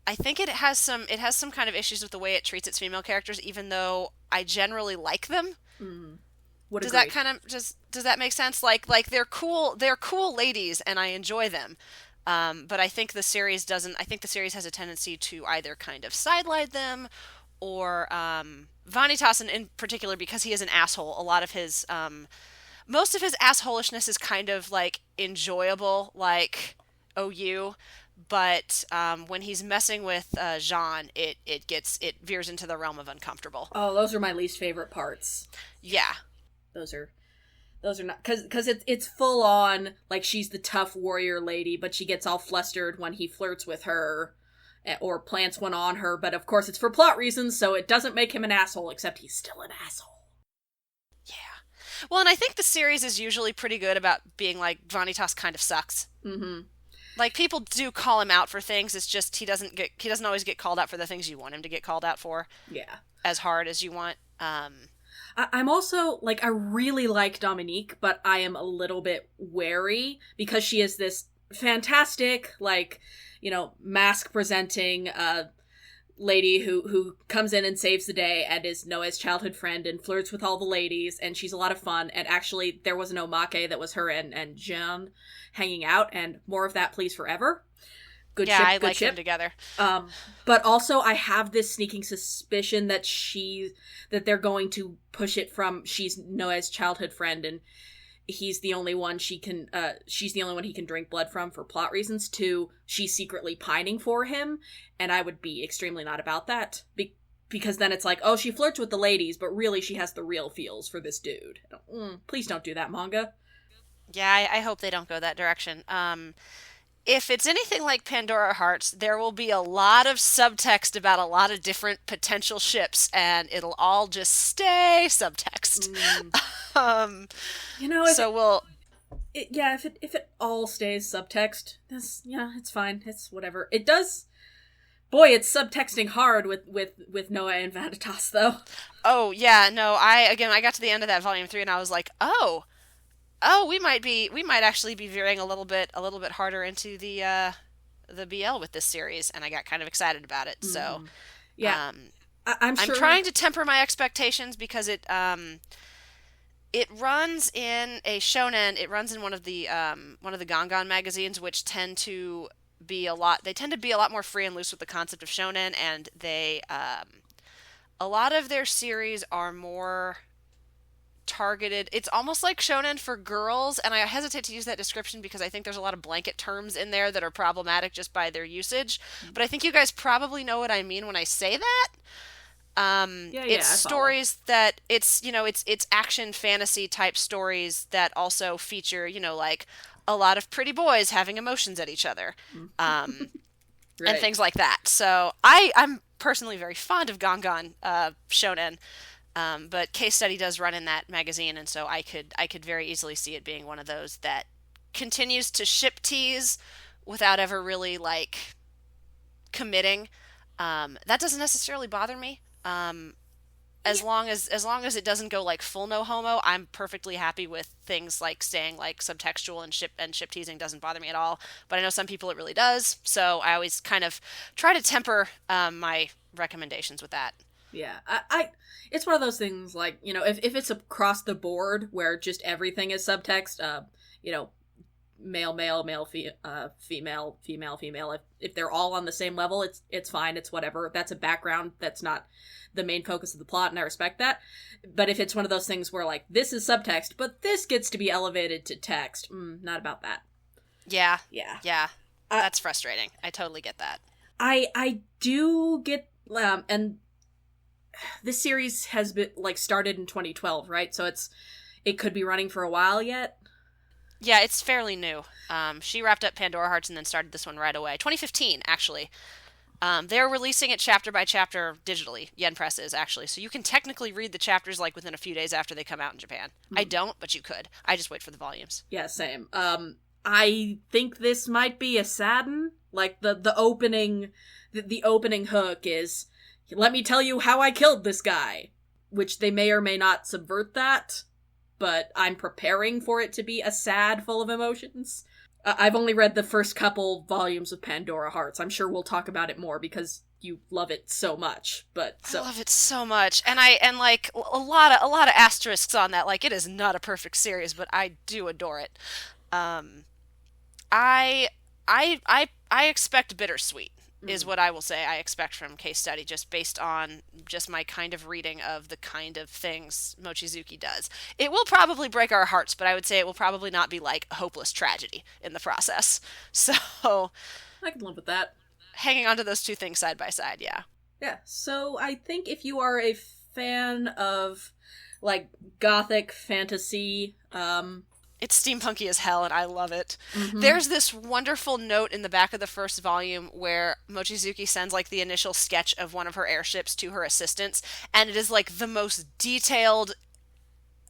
I think it has some kind of issues with the way it treats its female characters, even though I generally like them. Does that kind of does that make sense? Like they're cool ladies, and I enjoy them. But I think the series doesn't. I think the series has a tendency to either kind of sidelight them, or Vanitas in particular, because he is an asshole. A lot of his most of his assholishness is kind of like enjoyable, like OU. But when he's messing with Jean, it veers into the realm of uncomfortable. Oh, those are my least favorite parts. Yeah, those are not, because it's full on, like, she's the tough warrior lady, but she gets all flustered when he flirts with her or plants one on her. But of course, it's for plot reasons, so it doesn't make him an asshole. Except he's still an asshole. Yeah. Well, and I think the series is usually pretty good about being like, Vanitas kind of sucks. Mm-hmm. Like, people do call him out for things. It's just he doesn't always get called out for the things you want him to get called out for. Yeah. As hard as you want. I'm also, like, I really like Dominique, but I am a little bit wary because she is this fantastic, like, you know, mask presenting lady who comes in and saves the day and is Noah's childhood friend and flirts with all the ladies, and she's a lot of fun. And actually, there was an omake that was her and Jean hanging out, and more of that, please, forever. Good yeah, ship, I good like ship. them together. But also, I have this sneaking suspicion that they're going to push it from she's Noah's childhood friend and he's the only one she's the only one he can drink blood from for plot reasons, to she's secretly pining for him, and I would be extremely not about that. Because then it's like, oh, she flirts with the ladies, but really she has the real feels for this dude. Please don't do that, manga. Yeah, I hope they don't go that direction. If it's anything like Pandora Hearts, there will be a lot of subtext about a lot of different potential ships, and it'll all just stay subtext. You know, if it all stays subtext, it's fine. It's whatever. It does. Boy, it's subtexting hard with Noah and Vanitas, though. Oh yeah, no. I got to the end of that volume 3, and I was like, oh, we might actually be veering a little bit harder into the BL with this series, and I got kind of excited about it. So, yeah, I'm sure. I'm trying to temper my expectations because it runs in a shonen. It runs in one of the Gangan magazines, which tend to be a lot more free and loose with the concept of shonen, and they a lot of their series are more targeted. It's almost like shonen for girls, and I hesitate to use that description because I think there's a lot of blanket terms in there that are problematic just by their usage, but I think you guys probably know what I mean when I say that. It's stories that it's action fantasy type stories that also feature, like a lot of pretty boys having emotions at each other, right. And things like that. So I'm personally very fond of Gangan shonen. But Case Study does run in that magazine, and so I could very easily see it being one of those that continues to ship tease without ever really, like, committing. That doesn't necessarily bother me. As long as it doesn't go like full no homo, I'm perfectly happy with things like staying like subtextual, and ship teasing doesn't bother me at all. But I know some people it really does, so I always kind of try to temper my recommendations with that. Yeah, I it's one of those things, like, if it's across the board where just everything is subtext, male, male, male, female, female, female. If they're all on the same level, it's fine. It's whatever. That's a background. That's not the main focus of the plot, and I respect that. But if it's one of those things where, like, this is subtext, but this gets to be elevated to text, not about that. Yeah. Yeah. Yeah. That's frustrating. I totally get that. I do get, and this series has been, like, started in 2012, right? So it could be running for a while yet. Yeah, it's fairly new. She wrapped up Pandora Hearts and then started this one right away. 2015, actually. They're releasing it chapter by chapter digitally. Yen Press is, actually. So you can technically read the chapters, like, within a few days after they come out in Japan. I don't, but you could. I just wait for the volumes. Yeah, same. I think this might be a sadden. Like, the opening hook is, let me tell you how I killed this guy. Which they may or may not subvert that, but I'm preparing for it to be a sad full of emotions. I've only read the first couple volumes of Pandora Hearts. I'm sure we'll talk about it more because you love it so much. I love it so much, and like a lot of asterisks on that. Like, it is not a perfect series, but I do adore it. I expect bittersweet is what I will say I expect from Case Study, just based on just my kind of reading of the kind of things Mochizuki does. It will probably break our hearts, but I would say it will probably not be like a hopeless tragedy in the process. So I can live with that. Hanging on to those two things side by side, yeah. Yeah, so I think if you are a fan of, like, gothic fantasy, it's steampunky as hell, and I love it. Mm-hmm. There's this wonderful note in the back of the first volume where Mochizuki sends, like, the initial sketch of one of her airships to her assistants, and it is, like, the most detailed,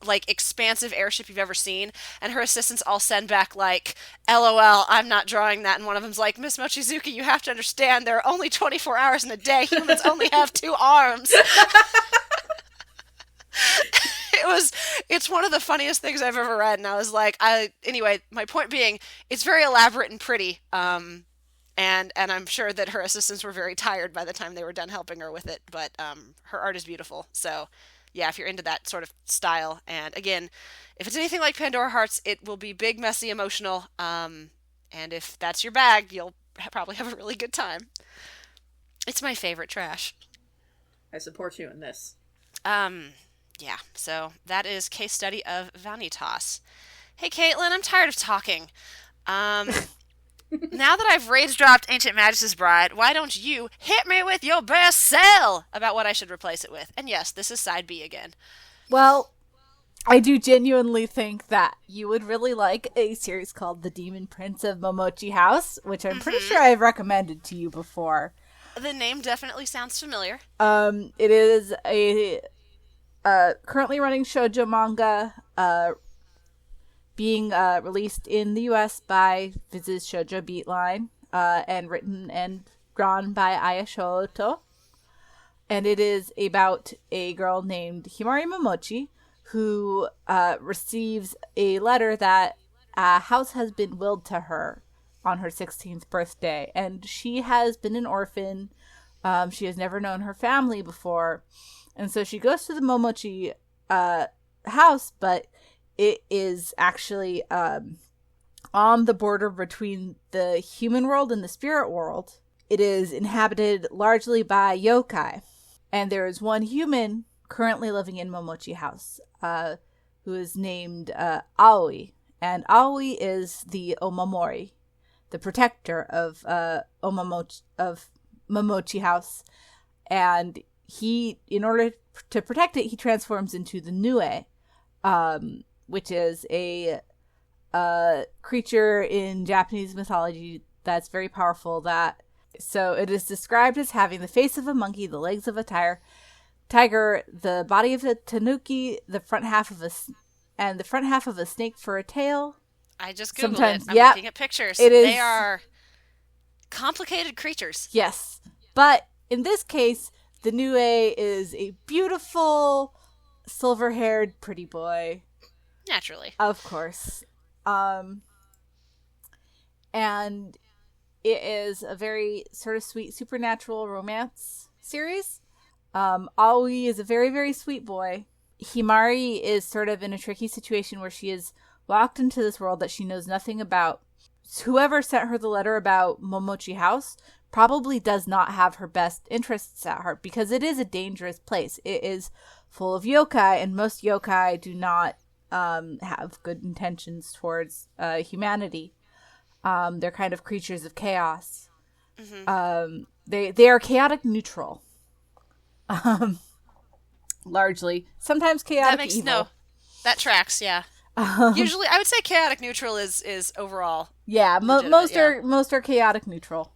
like, expansive airship you've ever seen, and her assistants all send back, like, LOL, I'm not drawing that, and one of them's like, Miss Mochizuki, you have to understand, there are only 24 hours in a day, humans only have 2 arms. It's one of the funniest things I've ever read, and I was like, anyway, my point being, it's very elaborate and pretty, and I'm sure that her assistants were very tired by the time they were done helping her with it, but her art is beautiful, so yeah, if you're into that sort of style, and again, if it's anything like Pandora Hearts, it will be big, messy, emotional, and if that's your bag, you'll probably have a really good time. It's my favorite trash. I support you in this. Yeah, so that is Case Study of Vanitas. Hey, Caitlin, I'm tired of talking. Now that I've rage-dropped Ancient Magus' Bride, why don't you hit me with your best sell about what I should replace it with? And yes, this is side B again. Well, I do genuinely think that you would really like a series called The Demon Prince of Momochi House, which I'm pretty sure I've recommended to you before. The name definitely sounds familiar. It is a currently running shoujo manga, being released in the US by Viz's Shoujo Beatline, and written and drawn by Aya Shoto. And it is about a girl named Himari Momochi who receives a letter that a house has been willed to her on her 16th birthday. And she has been an orphan. She has never known her family before. And so she goes to the Momochi house, but it is actually on the border between the human world and the spirit world. It is inhabited largely by yokai. And there is one human currently living in Momochi house who is named Aoi. And Aoi is the Omamori, the protector of Momochi house. And he, in order to protect it, he transforms into the Nue, which is a creature in Japanese mythology that's very powerful. So it is described as having the face of a monkey, the legs of a tiger, the body of a tanuki, the front half of a snake for a tail. I just Googled it. I'm looking at pictures. They are complicated creatures. Yes. But in this case, the Nue is a beautiful, silver-haired, pretty boy. Naturally. Of course. And it is a very sort of sweet supernatural romance series. Aoi is a very, very sweet boy. Himari is sort of in a tricky situation where she is walked into this world that she knows nothing about. Whoever sent her the letter about Momochi House probably does not have her best interests at heart, because it is a dangerous place. It is full of yokai, and most yokai do not have good intentions towards humanity. They're kind of creatures of chaos. Mm-hmm. They are chaotic neutral. Largely. Sometimes chaotic evil. No, that tracks, yeah. Usually, I would say chaotic neutral is overall. Yeah, most yeah. are chaotic neutral.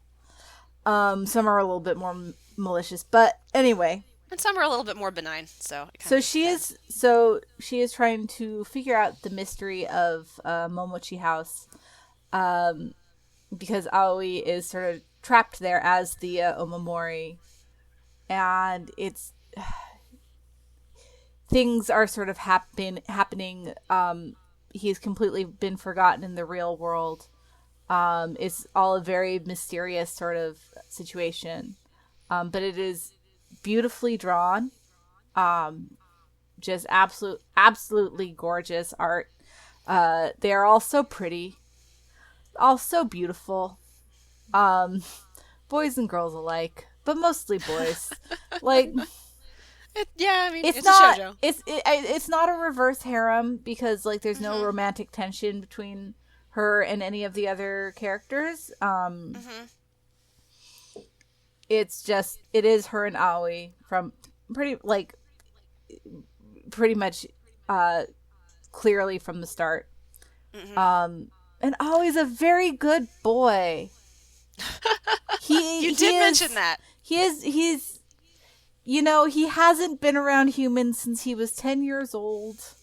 Some are a little bit more malicious, but anyway. And some are a little bit more benign. She is trying to figure out the mystery of Momochi House, because Aoi is sort of trapped there as the Omamori, and it's things are sort of happening. He's completely been forgotten in the real world. It's all a very mysterious sort of situation, but it is beautifully drawn. Just absolutely gorgeous art. They are all so pretty, all so beautiful. Boys and girls alike, but mostly boys. Like, it's not a shoujo. It's not a reverse harem, because like there's no romantic tension between her and any of the other characters. It's just, it is her and Aoi from pretty much clearly from the start. And Aoi's a very good boy. You did mention that. He's you know, he hasn't been around humans since he was 10 years old.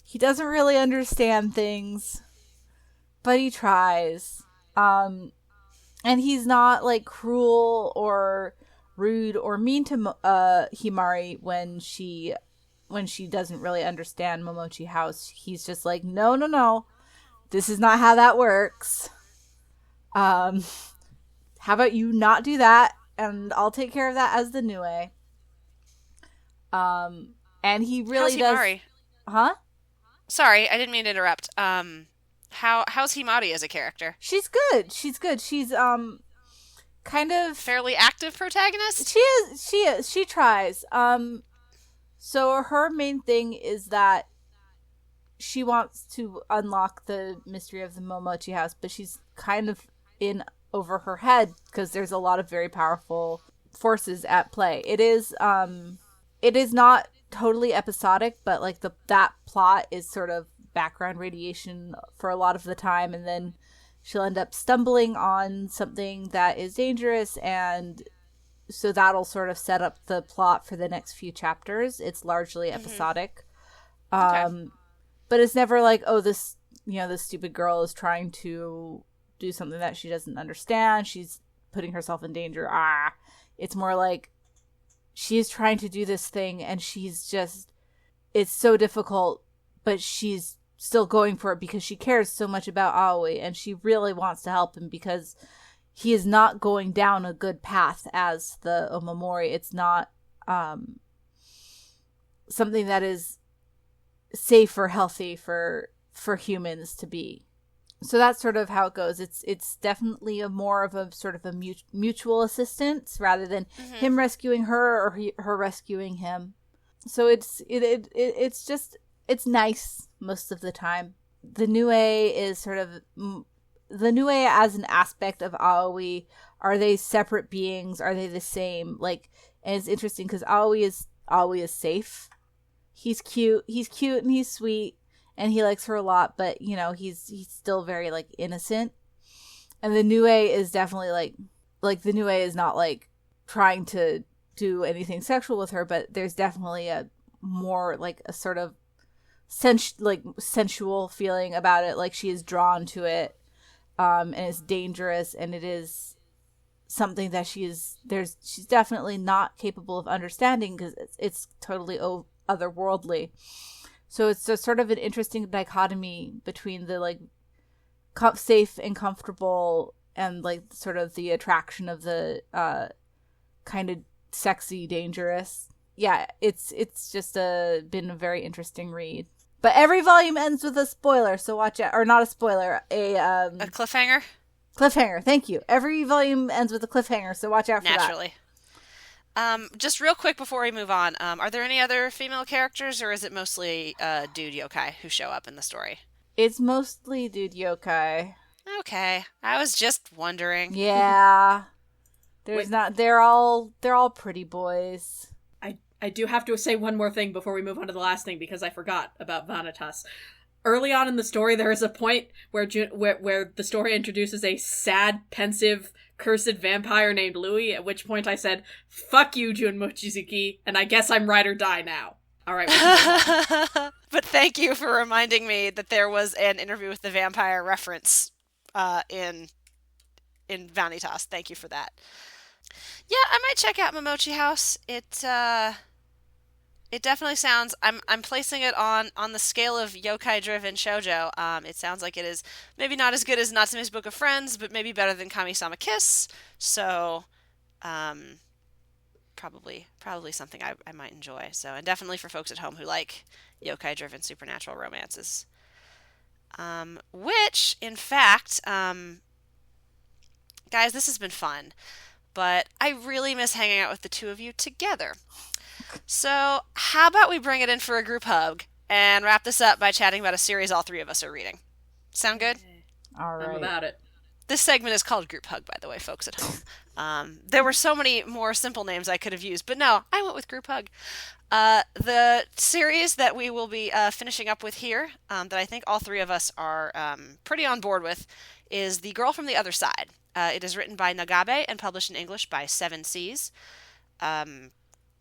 He doesn't really understand things, but he tries. And he's not like cruel or rude or mean to Himari when she doesn't really understand Momochi House. He's just like, no, this is not how that works. How about you not do that, and I'll take care of that as the Nue. And he really How's does. Himari? Huh? Sorry, I didn't mean to interrupt. How's Himari as a character? She's good. She's kind of Fairly active protagonist? She is. She tries. So her main thing is that she wants to unlock the mystery of the Momochi House, but she's kind of in over her head because there's a lot of very powerful forces at play. It is not totally episodic, but like that plot is sort of background radiation for a lot of the time, and then she'll end up stumbling on something that is dangerous, and so that'll sort of set up the plot for the next few chapters. It's largely episodic. Okay. But it's never like, oh, this stupid girl is trying to do something that she doesn't understand. She's putting herself in danger. It's more like she's trying to do this thing, and it's so difficult, but she's still going for it because she cares so much about Aoi, and she really wants to help him because he is not going down a good path as the Omamori. It's not something that is safe or healthy for humans to be. So that's sort of how it goes. It's definitely more of a sort of a mutual assistance rather than him rescuing her or her rescuing him. So it's nice most of the time. The Nue is sort of the Nue as an aspect of Aoi. Are they separate beings? Are they the same? Like, and it's interesting because Aoi is safe. He's cute and he's sweet, and he likes her a lot, but you know, he's still very like innocent. And the Nue is definitely like the Nue is not like trying to do anything sexual with her, but there's definitely a more like a sort of sensual feeling about it. Like she is drawn to it, and it's dangerous, and it is something that she's definitely not capable of understanding because it's totally otherworldly. So it's a sort of an interesting dichotomy between the like safe and comfortable and like sort of the attraction of the kind of sexy dangerous. Yeah, it's just been a very interesting read. But every volume ends with a spoiler, so watch out. Or not a spoiler, A cliffhanger? cliffhanger. Thank you. Every volume ends with a cliffhanger, so watch out for Naturally. Just real quick before we move on, are there any other female characters, or is it mostly dude yokai who show up in the story? that. It's mostly dude yokai. Okay, I was just wondering. Yeah. There's Wait. not. They're all pretty boys. I do have to say one more thing before we move on to the last thing, because I forgot about Vanitas. Early on in the story, there is a point where where the story introduces a sad, pensive, cursed vampire named Louis, at which point I said, "Fuck you, Jun Mochizuki," and I guess I'm ride or die now. All right. But thank you for reminding me that there was an interview with the vampire reference in Vanitas. Thank you for that. Yeah, I might check out Momochi House. It definitely sounds. I'm placing it on the scale of yokai driven shoujo. It sounds like it is maybe not as good as Natsume's Book of Friends, but maybe better than Kami-sama Kiss. So, probably something I might enjoy. So, and definitely for folks at home who like yokai driven supernatural romances. Which, in fact, guys, this has been fun, but I really miss hanging out with the two of you together. So, how about we bring it in for a group hug and wrap this up by chatting about a series all three of us are reading? Sound good? All right. I'm about it. This segment is called Group Hug, by the way, folks at home. There were so many more simple names I could have used, but no, I went with Group Hug. The series that we will be finishing up with here, that I think all three of us are pretty on board with, is The Girl from the Other Side. It is written by Nagabe and published in English by Seven Seas.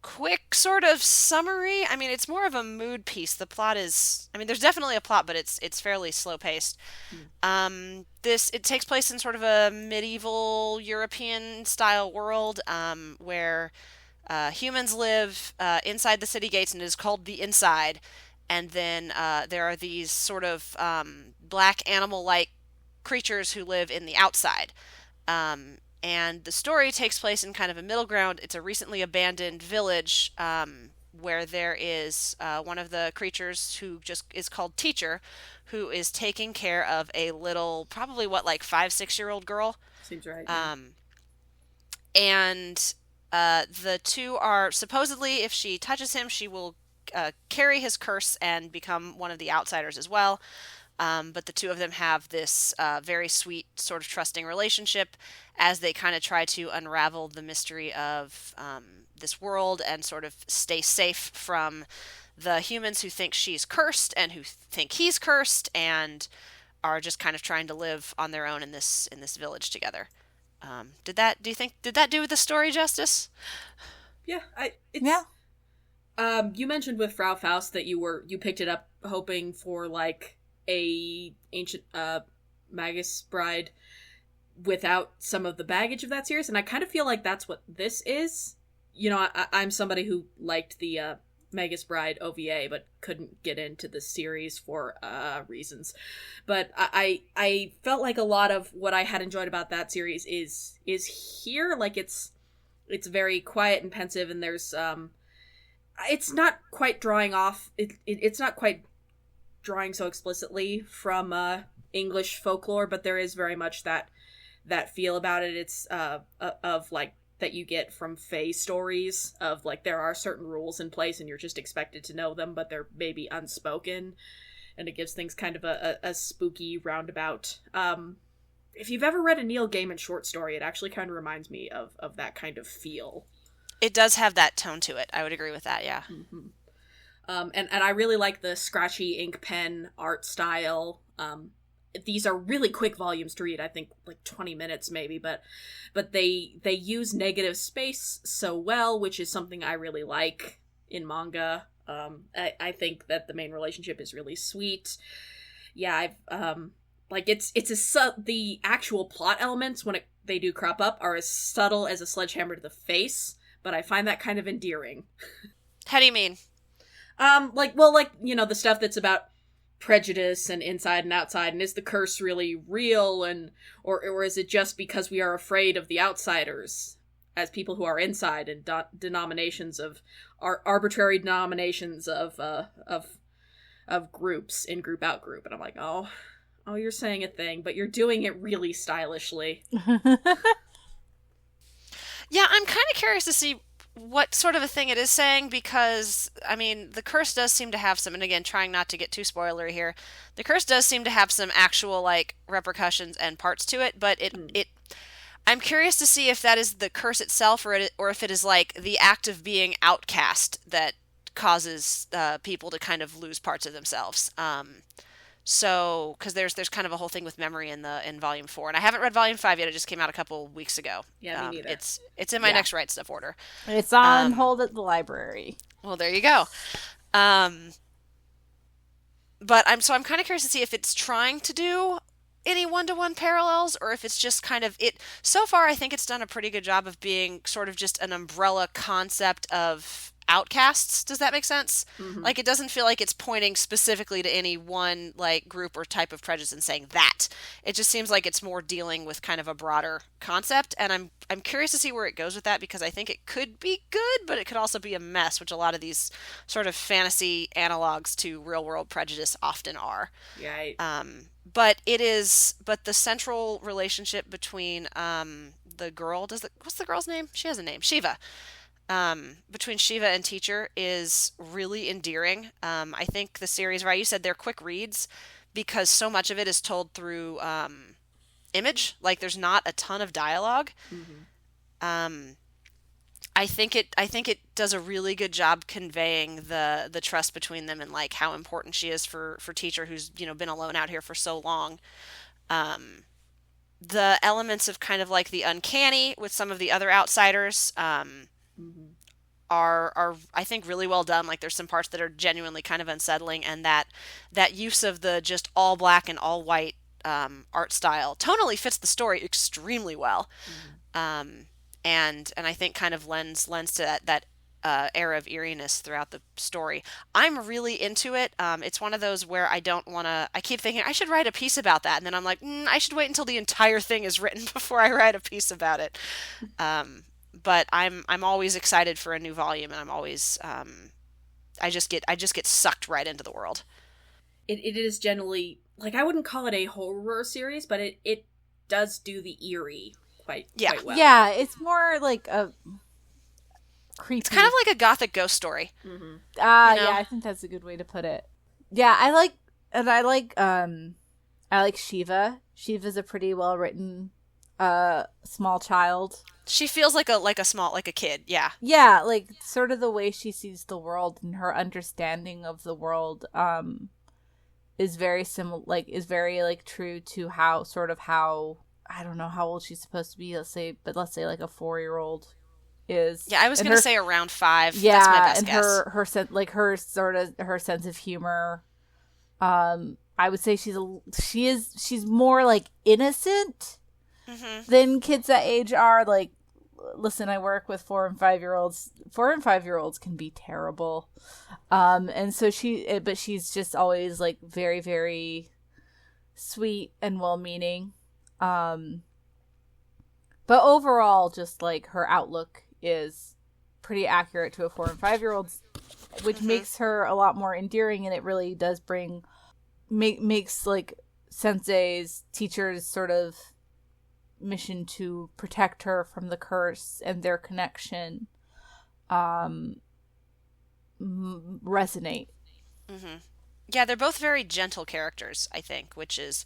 Quick sort of summary. I mean, it's more of a mood piece. The plot is, I mean, there's definitely a plot, but it's fairly slow paced. It takes place in sort of a medieval European style world, where humans live inside the city gates, and it is called the Inside. And then there are these sort of black animal-like creatures who live in the outside. And the story takes place in kind of a middle ground. It's a recently abandoned village where there is one of the creatures who just is called Teacher, who is taking care of a little, probably like 5-6-year-old girl. Seems right. Yeah. And the two are supposedly, if she touches him, she will carry his curse and become one of the outsiders as well. But the two of them have this very sweet, sort of trusting relationship as they kind of try to unravel the mystery of this world and sort of stay safe from the humans who think she's cursed and who think he's cursed and are just kind of trying to live on their own in this village together. Did that do the story justice? Yeah, Yeah. You mentioned with Frau Faust that you picked it up hoping for like a ancient Magus bride without some of the baggage of that series, and I kind of feel like that's what this is. You know, I'm somebody who liked the Magus Bride OVA, but couldn't get into the series for reasons. But I felt like a lot of what I had enjoyed about that series is here. Like it's very quiet and pensive, and there's it's not quite drawing off. It's not quite drawing so explicitly from English folklore, but there is very much that feel about it. It's of like that you get from fae stories of like there are certain rules in place and you're just expected to know them, but they're maybe unspoken, and it gives things kind of a spooky roundabout. If you've ever read a Neil Gaiman short story, it actually kind of reminds me of that kind of feel. It does have that tone to it. I would agree with that, yeah. Mm-hmm. And I really like the scratchy ink pen art style. These are really quick volumes to read, I think like 20 minutes maybe, but they use negative space so well, which is something I really like in manga. I think that the main relationship is really sweet. Yeah, I've like the actual plot elements when they do crop up are as subtle as a sledgehammer to the face, but I find that kind of endearing. How do you mean? Like you know, the stuff that's about prejudice and inside and outside, and is the curse really real, and or is it just because we are afraid of the outsiders as people who are inside, and denominations of arbitrary denominations of of groups in group out group, and I'm like, oh, you're saying a thing, but you're doing it really stylishly. Yeah, I'm kind of curious to see what sort of a thing it is saying, because, I mean, the curse does seem to have some, and again, trying not to get too spoilery here, the curse does seem to have some actual, like, repercussions and parts to it, but I'm curious to see if that is the curse itself, or if it is, like, the act of being outcast that causes people to kind of lose parts of themselves. So, because there's kind of a whole thing with memory in Volume 4, and I haven't read Volume 5 yet. It just came out a couple weeks ago. Yeah, me neither. It's in my next Right Stuff order. It's on hold at the library. Well, there you go. But I'm kind of curious to see if it's trying to do any one-to-one parallels, or if it's just kind of it. So far, I think it's done a pretty good job of being sort of just an umbrella concept of outcasts. Does that make sense? Mm-hmm. Like, it doesn't feel like it's pointing specifically to any one, like, group or type of prejudice and saying that. It just seems like it's more dealing with kind of a broader concept, and I'm curious to see where it goes with that, because I think it could be good, but it could also be a mess, which a lot of these sort of fantasy analogs to real-world prejudice often are. Yeah. But the central relationship between the girl, what's the girl's name? She has a name. Shiva. Between Shiva and Teacher is really endearing. I think the series, right, you said they're quick reads because so much of it is told through image. Like, there's not a ton of dialogue. Mm-hmm. I think it does a really good job conveying the trust between them, and, like, how important she is for Teacher, who's, you know, been alone out here for so long. The elements of kind of like the uncanny with some of the other outsiders are I think really well done. Like, there's some parts that are genuinely kind of unsettling, and that use of the just all black and all white art style tonally fits the story extremely well. And I think kind of lends to that era of eeriness throughout the story. I'm really into it. It's one of those where I keep thinking I should write a piece about that, and then I'm like, I should wait until the entire thing is written before I write a piece about it. But I'm always excited for a new volume, and I'm always I just get sucked right into the world. It is generally, like, I wouldn't call it a horror series, but it does do the eerie quite well. Yeah, it's more like a creepy. It's kind of like a gothic ghost story. Mm-hmm. Yeah, I think that's a good way to put it. Yeah, I like Shiva. Shiva's a pretty well written small child. She feels like a kid, yeah. Yeah, like sort of the way she sees the world and her understanding of the world is very similar, like is very like true to how I don't know how old she's supposed to be, let's say like a 4-year-old is. Yeah, I was going to say around 5. Yeah, that's my best and guess. her sense of humor. I would say she's more like innocent than kids that age are. Like, listen, I work with 4 and 5-year-olds. 4 and 5-year-olds can be terrible. And so but she's just always like very, very sweet and well-meaning. But overall, just like her outlook is pretty accurate to a 4 and 5-year-old's, which makes her a lot more endearing, and it really does makes like Sensei's Teacher's sort of mission to protect her from the curse and their connection resonate. Yeah, they're both very gentle characters, I think, which is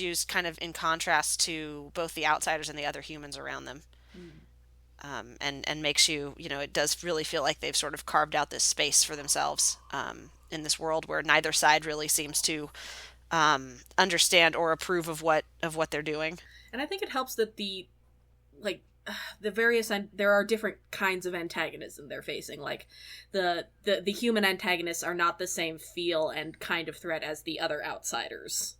used kind of in contrast to both the outsiders and the other humans around them. And makes you, it does really feel like they've sort of carved out this space for themselves in this world where neither side really seems to understand or approve of what they're doing. And I think it helps that the various there are different kinds of antagonism they're facing. Like the human antagonists are not the same feel and kind of threat as the other outsiders,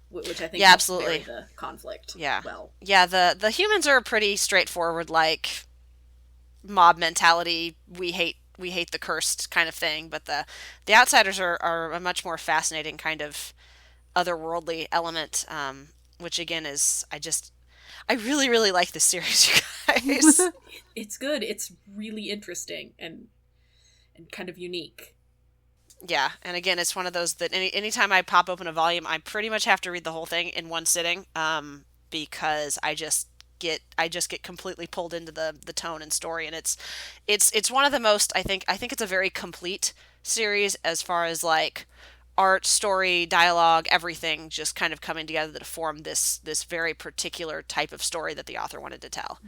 which I think helps absolutely vary the conflict. Well, the humans are pretty straightforward, like mob mentality. We hate the cursed kind of thing, but the outsiders are a much more fascinating kind of otherworldly element, which again is I really, really like this series, you guys. It's good. It's really interesting and kind of unique. Yeah, and again, it's one of those that anytime I pop open a volume, I pretty much have to read the whole thing in one sitting, because I just get completely pulled into the tone and story, and it's one of the most I think it's a very complete series as far as like art, story, dialogue, everything just kind of coming together to form this very particular type of story that the author wanted to tell.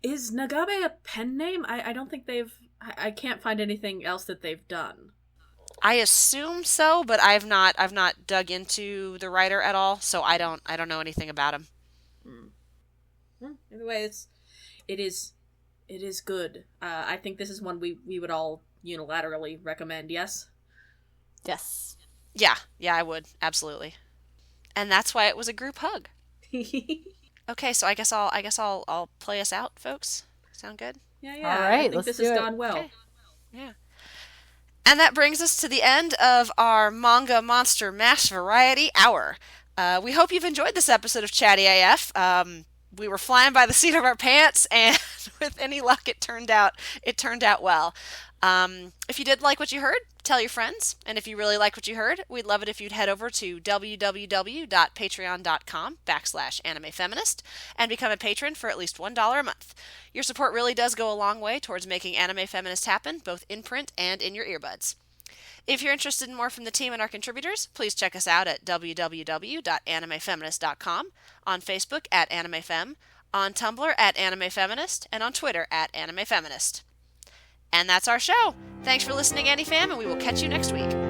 Is Nagabe a pen name? I don't think they've. I can't find anything else that they've done. I assume so, but I've not dug into the writer at all, so I don't know anything about him. Hmm. Either way, it is it is good. I think this is one we would all unilaterally recommend. Yes. Yes. Yeah, yeah, I would absolutely, and that's why it was a group hug. Okay, so I guess I'll play us out, folks. Sound good? Yeah. All I right, think let's this do has it. gone well. Okay. Yeah. And that brings us to the end of our Manga Monster Mash Variety Hour. We hope you've enjoyed this episode of Chatty AF. We were flying by the seat of our pants, and with any luck, it turned out well. If you did like what you heard, tell your friends. And if you really like what you heard, we'd love it if you'd head over to www.patreon.com/animefeminist and become a patron for at least $1 a month. Your support really does go a long way towards making Anime Feminist happen, both in print and in your earbuds. If you're interested in more from the team and our contributors, please check us out at www.animefeminist.com, on Facebook at AnimeFem, on Tumblr at AnimeFeminist, and on Twitter at AnimeFeminist. And that's our show. Thanks for listening, AniFam, and we will catch you next week.